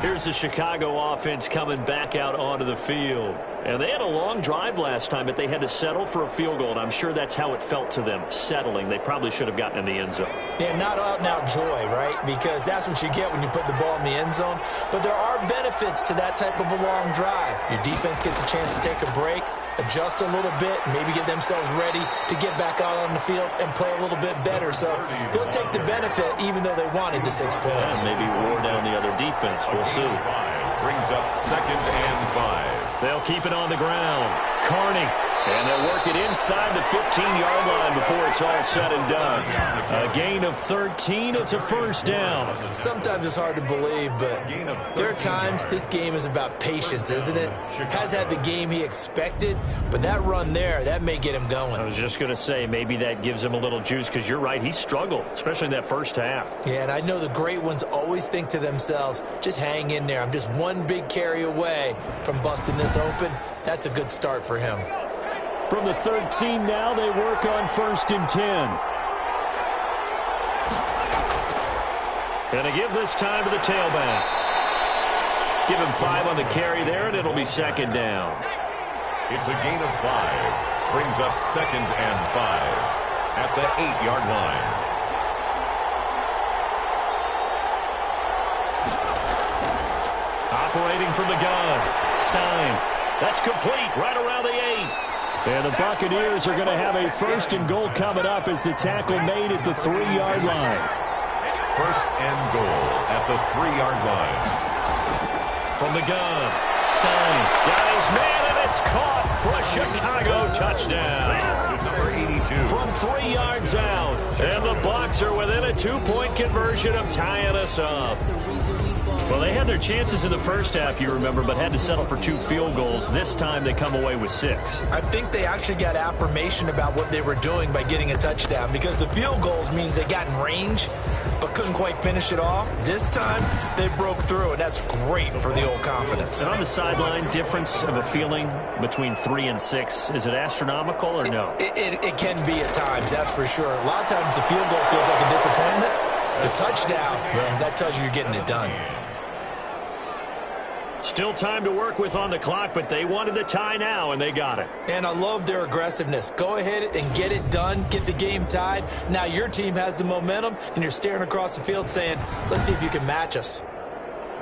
Here's the Chicago offense coming back out onto the field. And they had a long drive last time, but they had to settle for a field goal, and I'm sure that's how it felt to them, settling. They probably should have gotten in the end zone. Yeah, not out-and-out joy, right? Because that's what you get when you put the ball in the end zone. But there are benefits to that type of a long drive. Your defense gets a chance to take a break, adjust a little bit, maybe get themselves ready to get back out on the field and play a little bit better. So they'll take the benefit even though they wanted the 6 points. And maybe wore down the other defense. We'll see. Brings up 2nd and 5. They'll keep it on the ground. Carney. And they'll work it inside the 15-yard line before it's all said and done. A gain of 13. It's a 1st down. Sometimes it's hard to believe, but there are times this game is about patience, isn't it? Has had the game he expected, but that run there, that may get him going. I was just going to say, maybe that gives him a little juice, because you're right, he struggled, especially in that 1st half. Yeah, and I know the great ones always think to themselves, just hang in there. I'm just one big carry away from busting this open. That's a good start for him. From the 13 now, they work on 1st and 10. Going to give this time to the tailback. Give him 5 on the carry there, and it'll be 2nd down. It's a gain of 5. Brings up 2nd and 5 at the 8-yard line. Operating from the gun. Stein. That's complete right around the 8. And the Buccaneers are going to have a 1st and goal coming up as the tackle made at the 3-yard line. first and goal at the 3-yard line. From the gun, Stein got his man, and it's caught for a Chicago touchdown. To number 82. From 3 yards out, and the Bucs are within a 2-point conversion of tying us up. Well, they had their chances in the first half, you remember, but had to settle for 2 field goals. This time they come away with 6. I think they actually got affirmation about what they were doing by getting a touchdown, because the field goals means they got in range but couldn't quite finish it off. This time they broke through, and that's great for the old confidence. And on the sideline, difference of a feeling between 3 and 6, is it astronomical or no? It can be at times, that's for sure. A lot of times the field goal feels like a disappointment. The touchdown, well, that tells you you're getting it done. Still time to work with on the clock, but they wanted the tie now, and they got it. And I love their aggressiveness. Go ahead and get it done, get the game tied. Now your team has the momentum, and you're staring across the field saying, let's see if you can match us.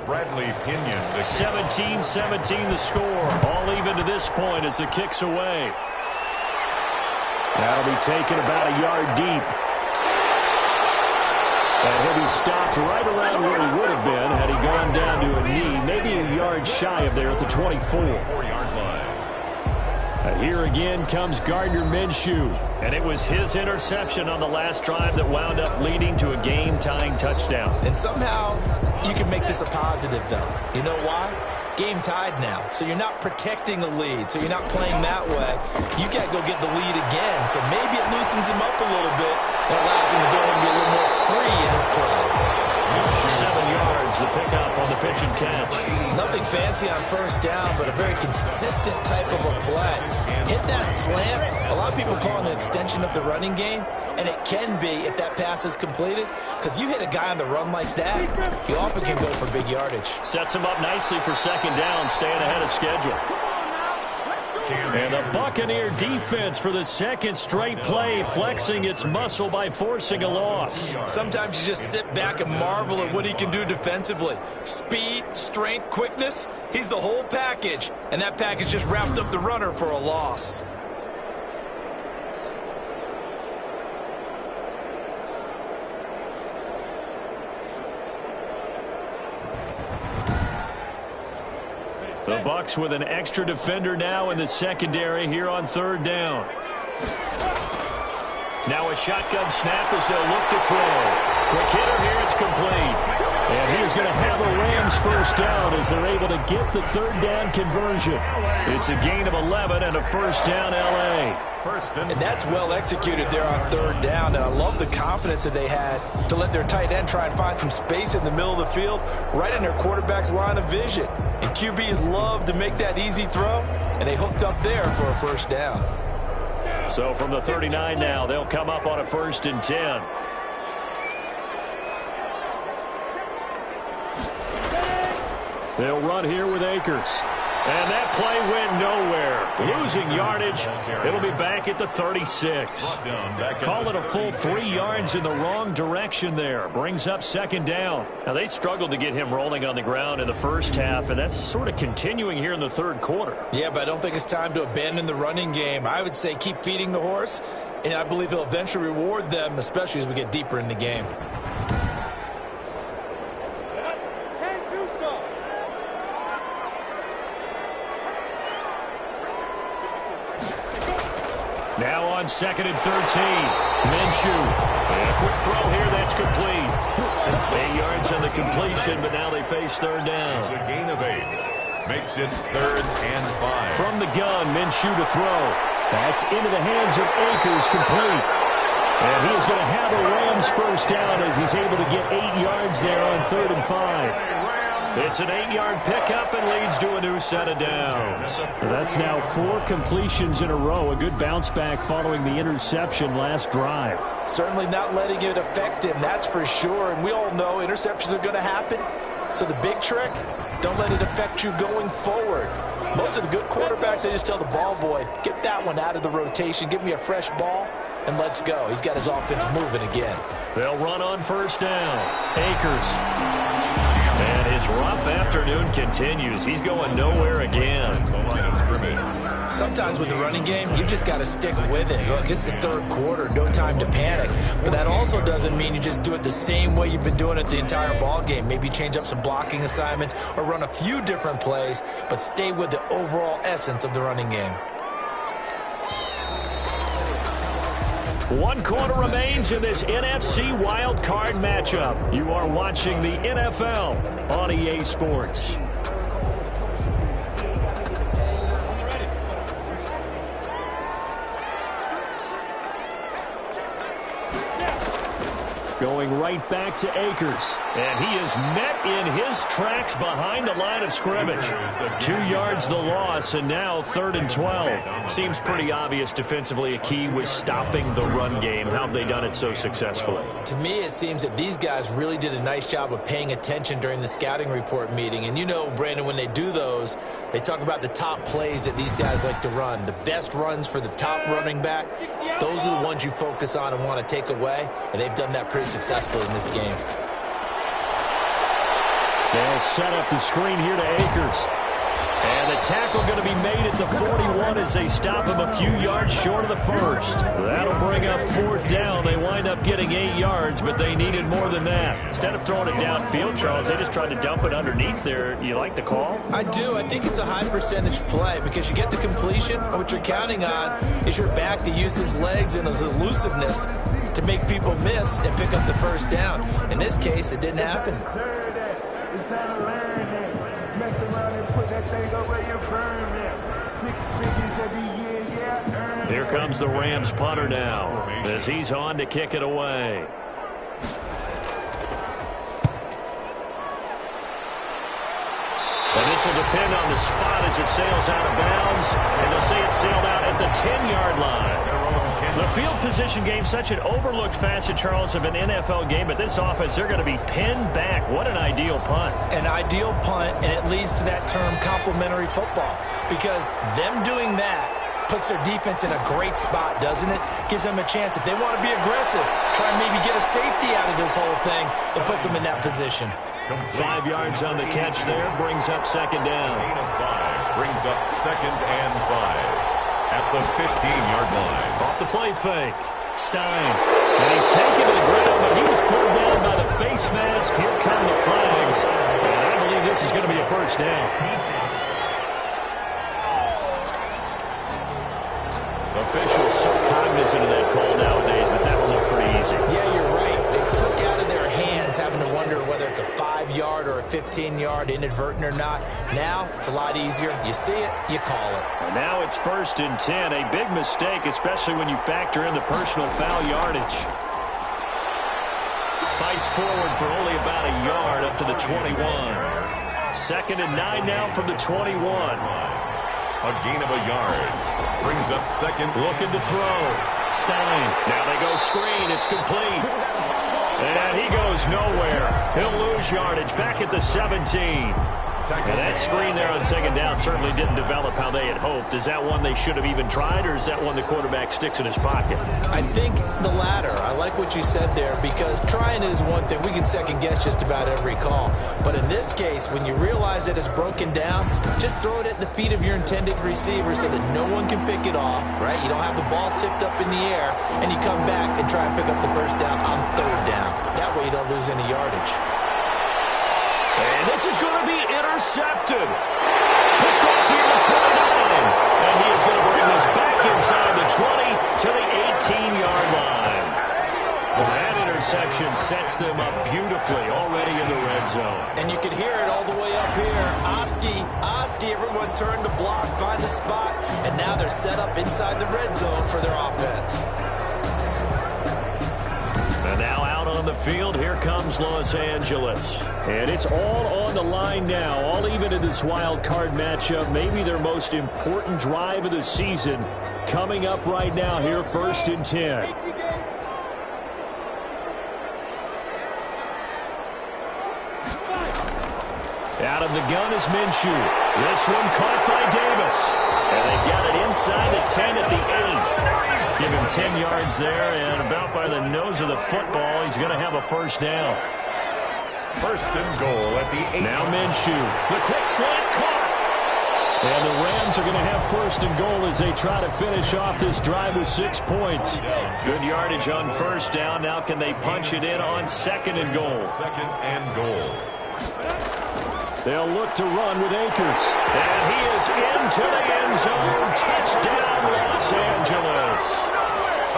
Bradley Pinion. 17-17 the score. All even to this point as the kick's away. That'll be taken about a yard deep. And he'll be stopped right around where he would have been had he gone down to a knee, maybe a yard shy of there at the 24. 4-yard line. Here again comes Gardner Minshew. And it was his interception on the last drive that wound up leading to a game-tying touchdown. And somehow you can make this a positive, though. You know why? Game tied now, so you're not protecting a lead, so you're not playing that way. You got to go get the lead again, so maybe it loosens him up a little bit and allows him to go ahead and be a little more free in his play. 7 yards, the pickup on the pitch and catch. Nothing fancy on first down, but a very consistent type of a play. Hit that slant. A lot of people call it an extension of the running game, and it can be if that pass is completed, because you hit a guy on the run like that, you often can go for big yardage. Sets him up nicely for second down, staying ahead of schedule. And the Buccaneer defense for the second straight play, flexing its muscle by forcing a loss. Sometimes you just sit back and marvel at what he can do defensively. Speed, strength, quickness, he's the whole package. And that package just wrapped up the runner for a loss. The Bucs with an extra defender now in the secondary here on third down. Now a shotgun snap as they'll look to throw. Quick hitter here, it's complete. And he's going to have a Rams first down as they're able to get the third down conversion. It's a gain of 11 and a first down L.A. And that's well executed there on third down, and I love the confidence that they had to let their tight end try and find some space in the middle of the field, right in their quarterback's line of vision. And QBs love to make that easy throw, and they hooked up there for a first down. So from the 39 now, they'll come up on a 1st and 10. They'll run here with Akers. And that play went nowhere. Losing yardage. It'll be back at the 36. Call it a full 3 yards in the wrong direction there. Brings up second down. Now, they struggled to get him rolling on the ground in the first half, and that's sort of continuing here in the third quarter. Yeah, but I don't think it's time to abandon the running game. I would say keep feeding the horse, and I believe he'll eventually reward them, especially as we get deeper in the game. Now on 2nd and 13. Minshew. And a quick throw here. That's complete. 8 yards on the completion, but now they face third down. It's a gain of 8. Makes it 3rd and 5. From the gun, Minshew to throw. That's into the hands of Akers, complete. And he's going to have a Rams first down as he's able to get 8 yards there on 3rd and 5. It's an 8-yard pickup and leads to a new set of downs. That's now 4 completions in a row. A good bounce back following the interception last drive. Certainly not letting it affect him, that's for sure. And we all know interceptions are going to happen. So the big trick, don't let it affect you going forward. Most of the good quarterbacks, they just tell the ball boy, get that one out of the rotation, give me a fresh ball, and let's go. He's got his offense moving again. They'll run on first down. Akers. And his rough afternoon continues. He's going nowhere again. The line of scrimmage. Sometimes with the running game, you've just got to stick with it. Look, it's the third quarter, no time to panic. But that also doesn't mean you just do it the same way you've been doing it the entire ball game. Maybe change up some blocking assignments or run a few different plays, but stay with the overall essence of the running game. 1 quarter remains in this NFC Wildcard matchup. You are watching the NFL on EA Sports. Going right back to Akers. And he is met in his tracks behind the line of scrimmage. 2 yards the loss, and now 3rd and 12. Seems pretty obvious defensively a key was stopping the run game. How have they done it so successfully? To me, it seems that these guys really did a nice job of paying attention during the scouting report meeting. And you know, Brandon, when they do those, they talk about the top plays that these guys like to run. The best runs for the top running back, those are the ones you focus on and want to take away. And they've done that pretty successfully in this game. They'll set up the screen here to Akers. And the tackle going to be made at the 41 as they stop him a few yards short of the first. That'll bring up 4th down. They wind up getting 8 yards, but they needed more than that. Instead of throwing it downfield, Charles, they just tried to dump it underneath there. You like the call? I do. I think it's a high percentage play because you get the completion, and what you're counting on is your back to use his legs and his elusiveness to make people miss and pick up the 1st down. In this case, it didn't happen. Here comes the Rams punter now as he's on to kick it away. And this will depend on the spot as it sails out of bounds. And they'll say it sailed out at the 10-yard line. The field position game, such an overlooked facet, Charles, of an NFL game. But this offense, they're going to be pinned back. What an ideal punt. An ideal punt, and it leads to that term complementary football. Because them doing that puts their defense in a great spot, doesn't it? Gives them a chance. If they want to be aggressive, try and maybe get a safety out of this whole thing, it puts them in that position. 5 yards on the catch there, brings up 2nd down. Gain of 5 brings up 2nd and 5 at the 15-yard line. Off the play fake, Stein. And he's taken to the ground, but he was pulled down by the face mask. Here come the flags. And I believe this is going to be a 1st down. Officials so cognizant of that call nowadays, but that will look pretty easy. Yeah, you're right. They took out of their hands having to wonder whether it's a 5-yard or a 15-yard, inadvertent or not. Now, it's a lot easier. You see it, you call it. And now it's 1st and 10. A big mistake, especially when you factor in the personal foul yardage. Fights forward for only about a yard up to the 21. 2nd and 9 now from the 21. A gain of a yard. Brings up 2nd. Looking to throw. Stein. Now they go screen. It's complete. And he goes nowhere. He'll lose yardage back at the 17. And that screen there on 2nd down certainly didn't develop how they had hoped. Is that one they should have even tried, or is that one the quarterback sticks in his pocket? I think the latter. I like what you said there, because trying it is one thing. We can second-guess just about every call. But in this case, when you realize that it's broken down, just throw it at the feet of your intended receiver so that no one can pick it off, right? You don't have the ball tipped up in the air, and you come back and try and pick up the 1st down on 3rd down. That way you don't lose any yardage. And this is going to be intercepted. Picked off here at 29. And he is going to bring this back inside the 20 to the 18-yard line. Well, that interception sets them up beautifully already in the red zone. And you can hear it all the way up here. Oski, everyone turned to block, find a spot, and now they're set up inside the red zone for their offense. And now out on the field, here comes Los Angeles. And it's all on the line now, all even in this wild card matchup. Maybe their most important drive of the season coming up right now here, 1st and 10. Out of the gun is Minshew. This one caught by Davis. And they've got it inside the 10 at the 8. Give him 10 yards there, and about by the nose of the football, he's going to have a 1st down. First and goal at the 8. Now Minshew. The quick slant caught. And the Rams are going to have first and goal as they try to finish off this drive with 6 points. Good yardage on first down. Now can they punch it in on second and goal? Second and goal. They'll look to run with Akers. And he is into the end zone. Touchdown, Los Angeles.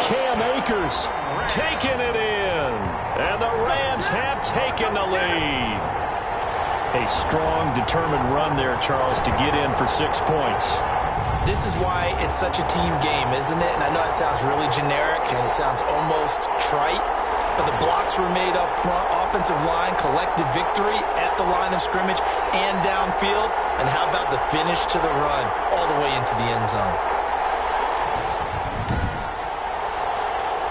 Cam Akers taking it in. And the Rams have taken the lead. A strong, determined run there, Charles, to get in for 6 points. This is why it's such a team game, isn't it? And I know it sounds really generic and it sounds almost trite, but the blocks were made up front. Offensive line collected victory at the line of scrimmage and downfield. And how about the finish to the run all the way into the end zone?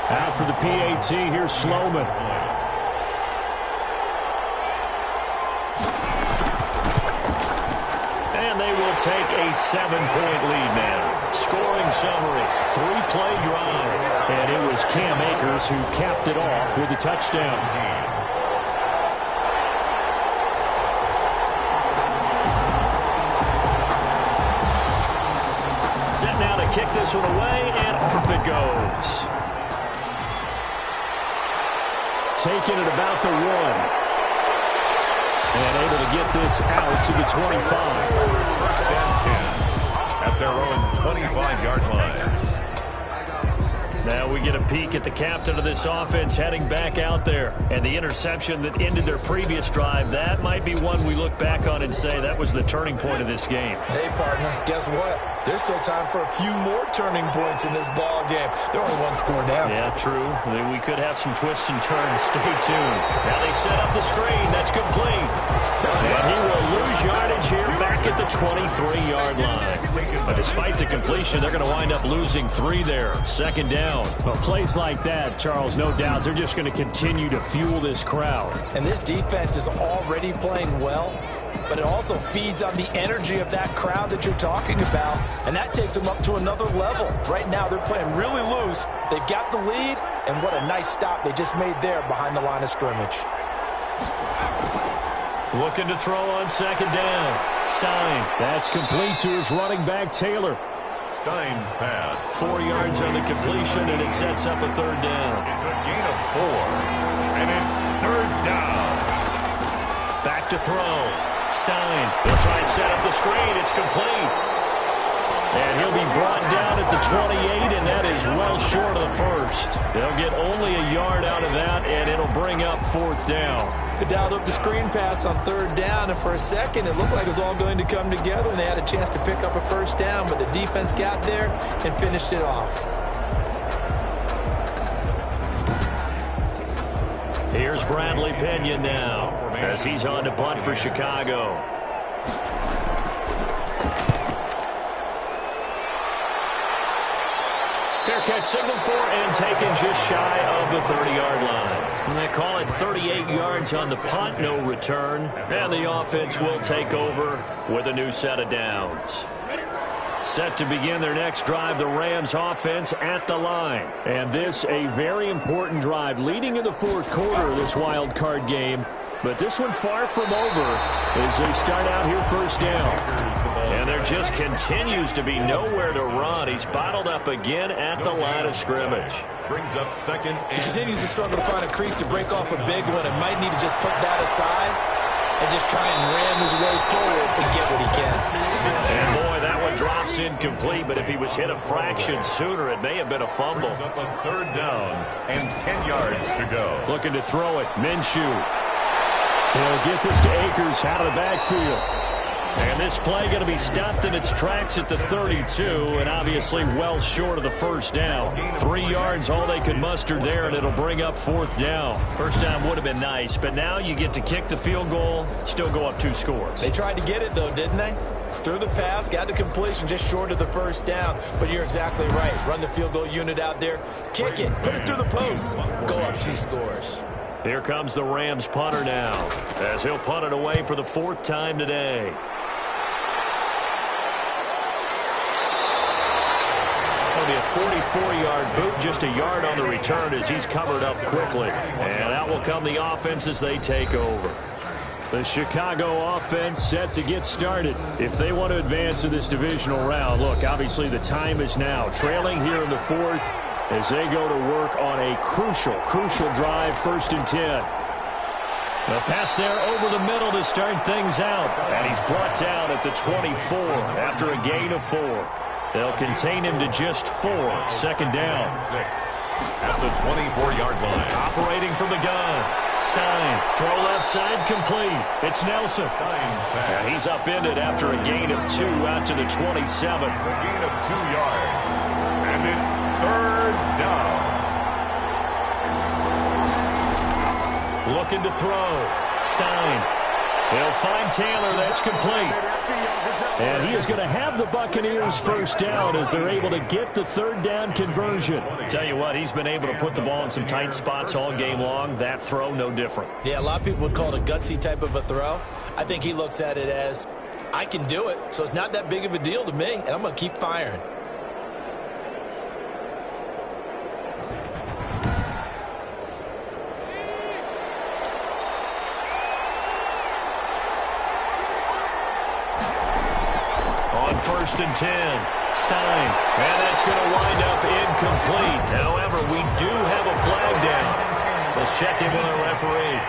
Out for the PAT, here's Sloman. And they will take a 7-point lead now. Scoring summary, 3-play drive. And it was Cam Akers who capped it off with a touchdown. Set now to kick this one away, and off it goes. Taking it about the 1. And able to get this out to the 25. First and 10 at their own 25-yard line. Now we get a peek at the captain of this offense heading back out there. And the interception that ended their previous drive, that might be one we look back on and say that was the turning point of this game. Hey, partner, guess what? There's still time for a few more turning points in this ball game. They're only one score down. Yeah, true. We could have some twists and turns. Stay tuned. Now they set up the screen. That's complete. And he will lose yardage here back at the 23-yard line. But despite the completion, they're going to wind up losing 3 there. Second down. Well, plays like that, Charles, no doubt, they're just going to continue to fuel this crowd. And this defense is already playing well, but it also feeds on the energy of that crowd that you're talking about, and that takes them up to another level. Right now, they're playing really loose. They've got the lead, and what a nice stop they just made there behind the line of scrimmage. Looking to throw on second down. Stein. That's complete to his running back, Taylor. Stein's pass. 4 yards on the completion, and it sets up a third down. It's a gain of 4, and it's third down. Back to throw. Stein. They'll try and set up the screen. It's complete. And he'll be brought down at the 28, and that is well short of the first. They'll get only a yard out of that, and it'll bring up fourth down. They dialed up the screen pass on third down, and for a second it looked like it was all going to come together, and they had a chance to pick up a first down, but the defense got there and finished it off. Here's Bradley Pinion now as he's on to punt for Chicago. Fair catch signal for and taken just shy of the 30-yard line. And they call it 38 yards on the punt, no return. And the offense will take over with a new set of downs. Set to begin their next drive, the Rams offense at the line. And this a very important drive leading in the fourth quarter of this wild card game. But this one far from over as they start out here first down. And there just continues to be nowhere to run. He's bottled up again at the line of scrimmage. Brings up second. He continues to struggle to find a crease to break off a big one and might need to just put that aside and just try and ram his way forward and get what he can. And boy, that one drops incomplete, but if he was hit a fraction sooner, it may have been a fumble. Brings up a third down and 10 yards to go. Looking to throw it, Minshew. He'll get this to Akers out of the backfield. And this play going to be stopped in its tracks at the 32, and obviously well short of the first down. 3 yards, all they could muster there, and it'll bring up fourth down. First down would have been nice, but now you get to kick the field goal, still go up 2 scores. They tried to get it, though, didn't they? Threw the pass, got the completion just short of the first down, but you're exactly right. Run the field goal unit out there, kick it, put it through the post, go up 2 scores. Here comes the Rams punter now, as he'll punt it away for the 4th time today. It'll be a 44-yard boot, just a yard on the return as he's covered up quickly. And out will come the offense as they take over. The Chicago offense set to get started. If they want to advance in this divisional round, look, obviously the time is now. Trailing here in the fourth as they go to work on a crucial drive, 1st and 10. The pass there over the middle to start things out. And he's brought down at the 24 after a gain of 4. They'll contain him to just 4. 2nd down. 6 at the 24-yard line. Operating from the gun. Stein, throw left side, complete. It's Nelson. And he's upended after a gain of 2 out to the 27. It's a gain of 2 yards. And it's 3rd down. Looking to throw. Stein. He'll find Taylor. That's complete. And he is going to have the Buccaneers 1st down as they're able to get the 3rd down conversion. Tell you what, he's been able to put the ball in some tight spots all game long. That throw, no different. Yeah, a lot of people would call it a gutsy type of a throw. I think he looks at it as, I can do it, so it's not that big of a deal to me, and I'm going to keep firing. On 1st and 10, Stein, and that's going to wind up incomplete. However, we do have a flag down. Let's check in with our referee.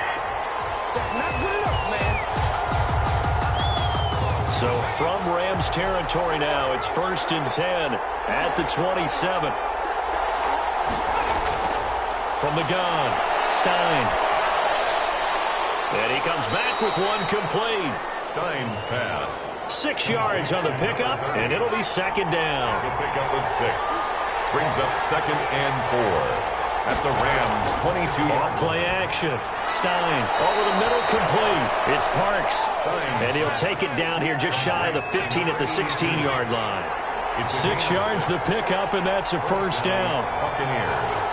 So from Rams territory now, it's 1st and 10 at the 27. From the gun, Stein. And he comes back with one complete. Stein's pass. 6 yards on the pickup, and it'll be 2nd down. He'll pick up with 6. Brings up 2nd and 4 at the Rams 22-yard line. Play action. Stein over the middle, complete. It's Parks. And he'll take it down here just shy of the 15 at the 16-yard line. 6 yards the pickup, and that's a 1st down. Buccaneers.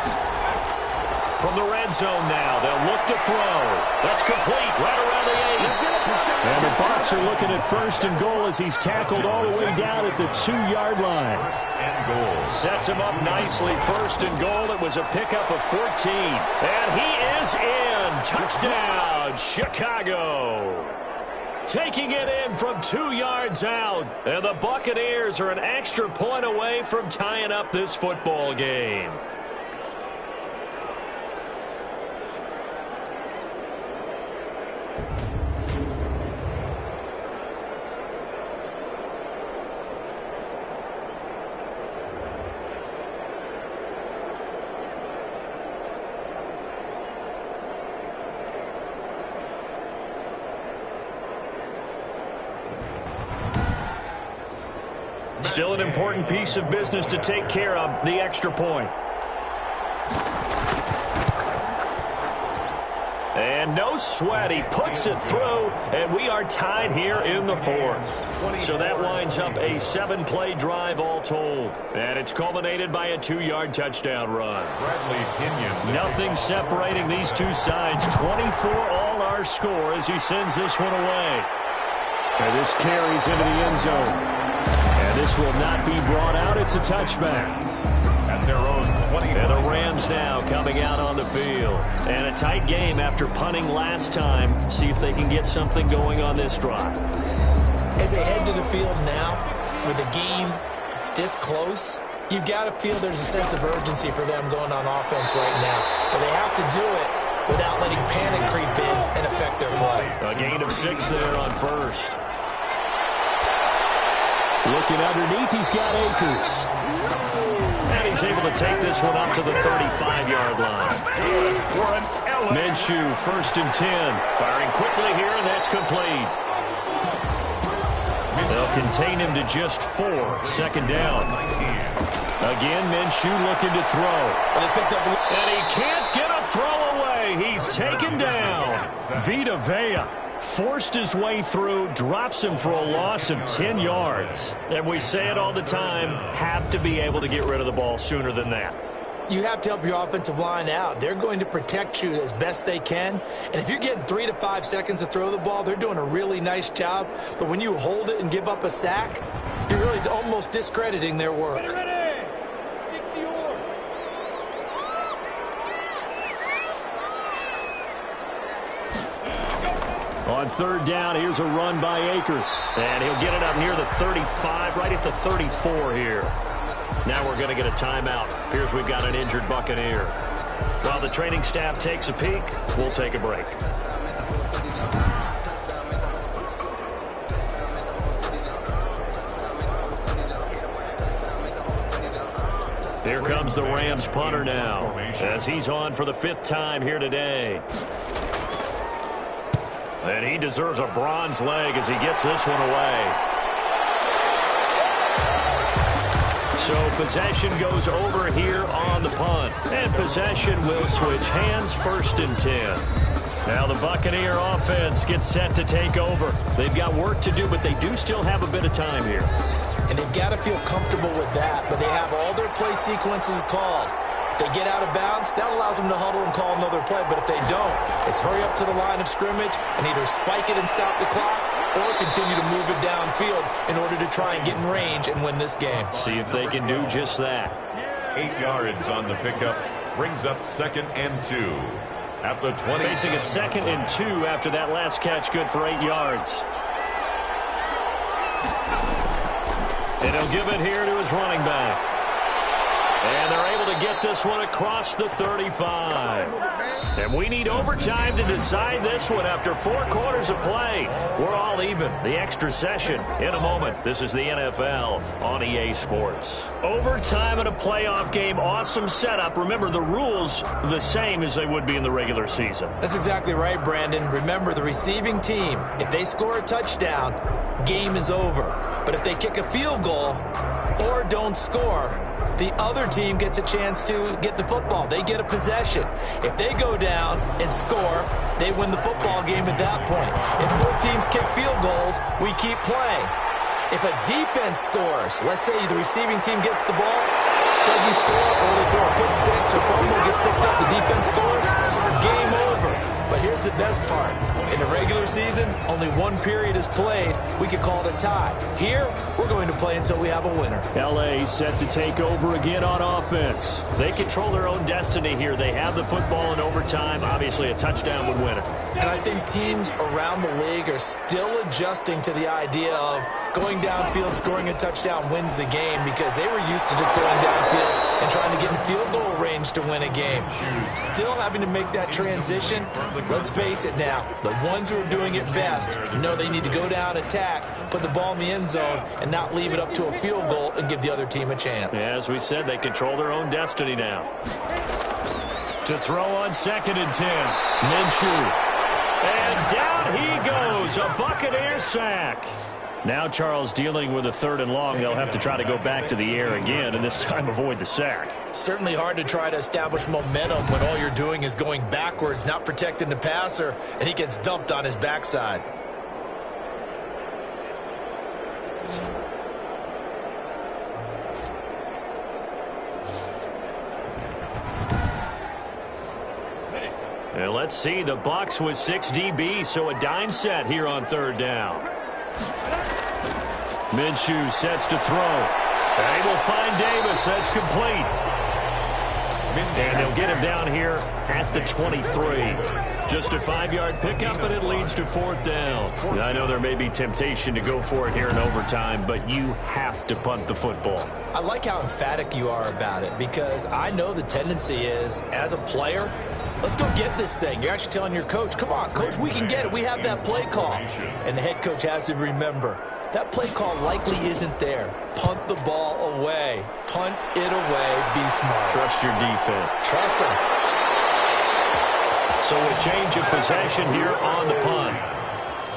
From the red zone now, they'll look to throw. That's complete right around the 8. And the Bucs are looking at 1st and goal as he's tackled all the way down at the 2-yard line. And goal. Sets him up nicely. 1st and goal. It was a pickup of 14. And he is in. Touchdown, Chicago. Taking it in from 2 yards out. And the Buccaneers are an extra point away from tying up this football game. Still an important piece of business to take care of, the extra point. And no sweat, he puts it through, and we are tied here in the 4th. So that winds up a 7-play drive all told. And it's culminated by a 2-yard touchdown run. Bradley Pinion. Nothing separating these two sides. 24 all our score as he sends this one away. And this carries into the end zone. And this will not be brought out. It's a touchback. At their own 20. And the Rams now coming out on the field. And a tight game after punting last time. See if they can get something going on this drive. As they head to the field now, with the game this close, you've got to feel there's a sense of urgency for them going on offense right now. But they have to do it without letting panic creep in and affect their play. A gain of 6 there on 1st. Looking underneath, he's got Akers. And he's able to take this one up to the 35-yard line. Minshew, 1st and 10. Firing quickly here, and that's complete. They'll contain him to just 4. 2nd down. Again, Minshew looking to throw. And he can't get a throw away. He's taken down. Vita Vea forced his way through, drops him for a loss of 10 yards. And we say it all the time, have to be able to get rid of the ball sooner than that. You have to help your offensive line out. They're going to protect you as best they can. And if you're getting 3 to 5 seconds to throw the ball, they're doing a really nice job. But when you hold it and give up a sack, you're really almost discrediting their work. On third down, here's a run by Akers. And he'll get it up near the 35, right at the 34 here. Now we're going to get a timeout. Here's we've got an injured Buccaneer. While the training staff takes a peek, we'll take a break. Here comes the Rams punter now, as he's on for the 5th time here today. And he deserves a bronze leg as he gets this one away. So possession goes over here on the punt. And possession will switch hands, 1st and 10. Now the Buccaneer offense gets set to take over. They've got work to do, but they do still have a bit of time here. And they've got to feel comfortable with that, but they have all their play sequences called. If they get out of bounds, that allows them to huddle and call another play. But if they don't, it's hurry up to the line of scrimmage and either spike it and stop the clock or continue to move it downfield in order to try and get in range and win this game. See if they can do just that. 8 yards on the pickup. Brings up 2nd and 2. At the 20. Facing a 2nd and 2 after that last catch, good for 8 yards. And he'll give it here to his running back. And they're able to get this one across the 35. And we need overtime to decide this one after 4 quarters of play. We're all even. The extra session in a moment. This is the NFL on EA Sports. Overtime in a playoff game. Awesome setup. Remember, the rules the same as they would be in the regular season. That's exactly right, Brandon. Remember, the receiving team, if they score a touchdown, game is over. But if they kick a field goal or don't score, the other team gets a chance to get the football. They get a possession. If they go down and score, they win the football game at that point. If both teams kick field goals, we keep playing. If a defense scores, let's say the receiving team gets the ball, doesn't score, or they throw a pick six or fumble gets picked up, the defense scores, game over. But here's the best part. In the regular season, only 1 period is played. We could call it a tie. Here, we're going to play until we have a winner. L.A. set to take over again on offense. They control their own destiny here. They have the football in overtime. Obviously, a touchdown would win it. And I think teams around the league are still adjusting to the idea of going downfield, scoring a touchdown wins the game, because they were used to just going downfield and trying to get in field goal range to win a game. Still having to make that transition. Let's face it now, the ones who are doing it best know they need to go down, attack, put the ball in the end zone, and not leave it up to a field goal and give the other team a chance. As we said, they control their own destiny now. To throw on 2nd and 10. Minshew. And down he goes. A Buccaneer sack. Now Charles dealing with a 3rd and long. They'll have to try to go back to the air again, and this time avoid the sack. Certainly hard to try to establish momentum when all you're doing is going backwards, not protecting the passer, and he gets dumped on his backside. And let's see, the Bucs with 6 DBs, so a dime set here on 3rd down. Minshew sets to throw. And he will find Davis. That's complete. And they'll get him down here at the 23. Just a 5-yard pickup, and it leads to 4th down. I know there may be temptation to go for it here in overtime, but you have to punt the football. I like how emphatic you are about it, because I know the tendency is, as a player, let's go get this thing. You're actually telling your coach, come on, coach, we can get it. We have that play call. And the head coach has to remember, that play call likely isn't there. Punt the ball away. Punt it away. Be smart. Trust your defense. Trust them. So a change of possession here on the punt.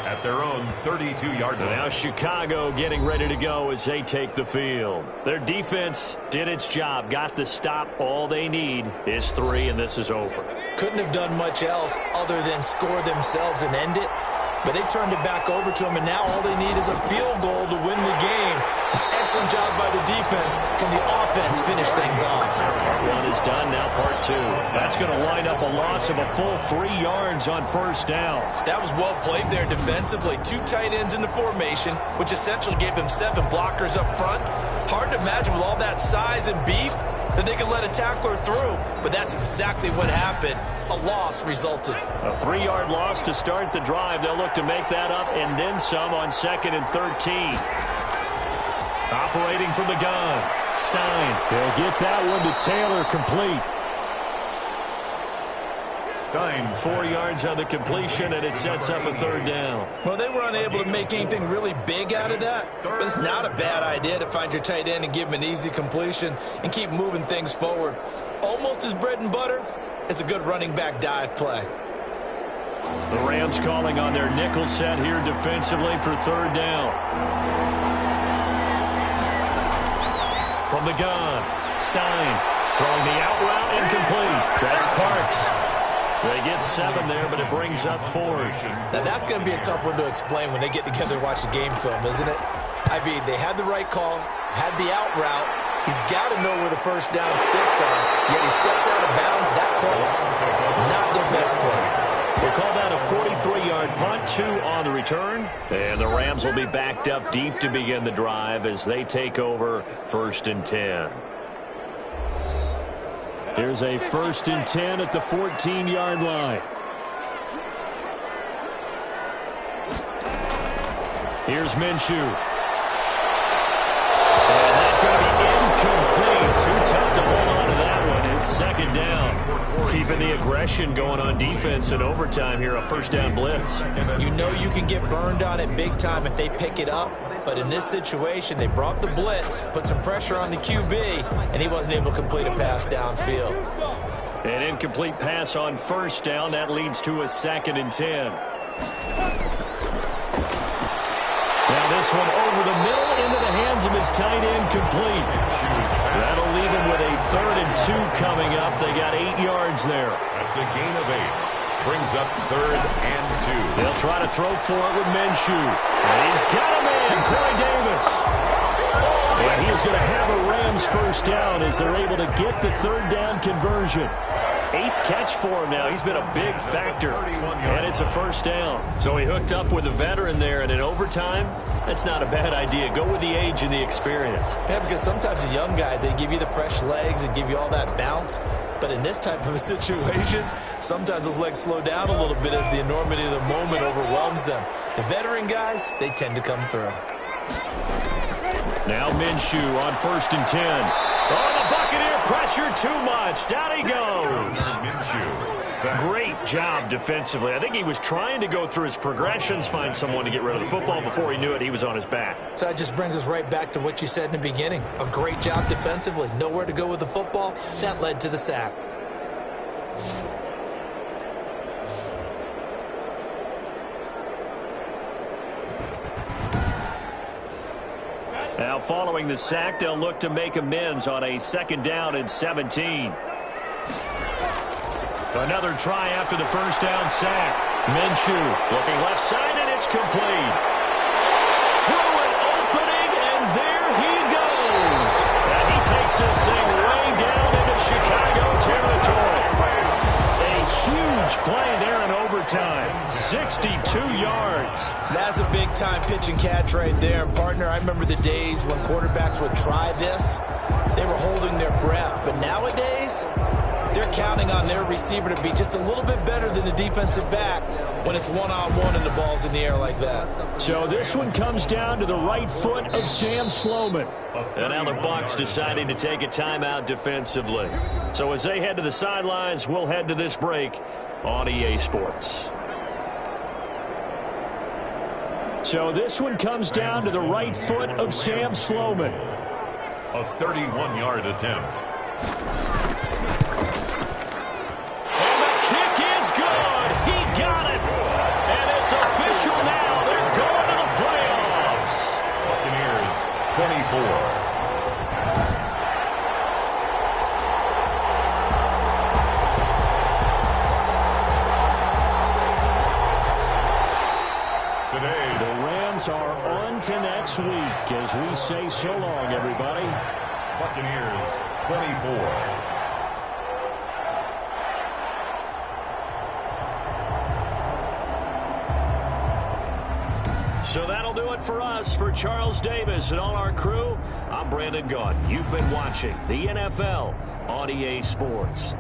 At their own 32-yard line. Now Chicago getting ready to go as they take the field. Their defense did its job, got the stop. All they need is 3, and this is over. Couldn't have done much else other than score themselves and end it. But they turned it back over to them, and now all they need is a field goal to win the game. An Excellent job by the defense. Can the offense finish things off? Part one is done, now part two. That's going to wind up a loss of a full 3 yards on first down. That was well played there defensively. 2 tight ends in the formation, which essentially gave them 7 blockers up front. Hard to imagine with all that size and beef that they could let a tackler through, but that's exactly what happened. A loss resulted. A 3-yard loss to start the drive. They'll look to make that up and then some on 2nd and 13. Operating from the gun, Stein. They'll get that one to Taylor, complete. Stein. 4 yards on the completion, and it sets up a 3rd down. Well, they were unable to make anything really big out of that, but it's not a bad idea to find your tight end and give him an easy completion and keep moving things forward. Almost as bread and butter as a good running back dive play. The Rams calling on their nickel set here defensively for 3rd down. From the gun, Stein throwing the out route incomplete. That's Parks. They get 7 there, but it brings up 4th. Now, that's going to be a tough one to explain when they get together and watch the game film, isn't it? I mean, they had the right call, had the out route. He's got to know where the first down sticks are, yet he steps out of bounds that close. Not their best play. We'll call that a 43-yard punt, 2 on the return. And the Rams will be backed up deep to begin the drive as they take over 1st and 10. Here's a 1st and 10 at the 14-yard line. Here's Minshew. And that's going to be incomplete. Too tough to hold on to that one. It's 2nd down. Keeping the aggression going on defense in overtime here, a 1st down blitz. You know you can get burned on it big time if they pick it up. But in this situation, they brought the blitz, put some pressure on the QB, and he wasn't able to complete a pass downfield. An incomplete pass on 1st down. That leads to a 2nd and 10. Now this one over the middle into the hands of his tight end, complete. That'll leave him with a 3rd and 2 coming up. They got 8 yards there. That's a gain of 8. Brings up 3rd and 2. They'll try to throw for it with Minshew. And he's got him in, Corey Davis. And he is going to have a Rams 1st down as they're able to get the 3rd down conversion. 8th catch for him now. He's been a big factor. And it's a 1st down. So he hooked up with a veteran there, and in overtime, that's not a bad idea. Go with the age and the experience. Yeah, because sometimes the young guys, they give you the fresh legs and give you all that bounce. But in this type of a situation, sometimes those legs slow down a little bit as the enormity of the moment overwhelms them. The veteran guys, they tend to come through. Now Minshew on 1st and 10. Oh, the Buccaneer pressure too much. Down he goes. Great job defensively. I think he was trying to go through his progressions, find someone to get rid of the football. Before he knew it, he was on his back. So that just brings us right back to what you said in the beginning. A great job defensively. Nowhere to go with the football. That led to the sack. Now following the sack, they'll look to make amends on a 2nd down and 17. Another try after the 1st down sack. Minshew looking left side, and it's complete. Through an opening, and there he goes. And he takes this thing way down into Chicago territory. A huge play there in overtime. 62 yards. That's a big-time pitch and catch right there. And, partner, I remember the days when quarterbacks would try this. They were holding their breath. But nowadays, they're counting on their receiver to be just a little bit better than the defensive back when it's one-on-one and the ball's in the air like that. So this one comes down to the right foot of Sam Sloman. And now the Bucs deciding to take a timeout defensively. So as they head to the sidelines, we'll head to this break on EA Sports. So this one comes down to the right foot of Sam Sloman. A 31-yard attempt. And the kick is good. He got it. And it's official now. They're going to the playoffs. Buccaneers 24. to next week as we say so long, everybody. Buccaneers 24. So that'll do it for us. For Charles Davis and all our crew, I'm Brandon Gaudin. You've been watching the NFL on EA Sports.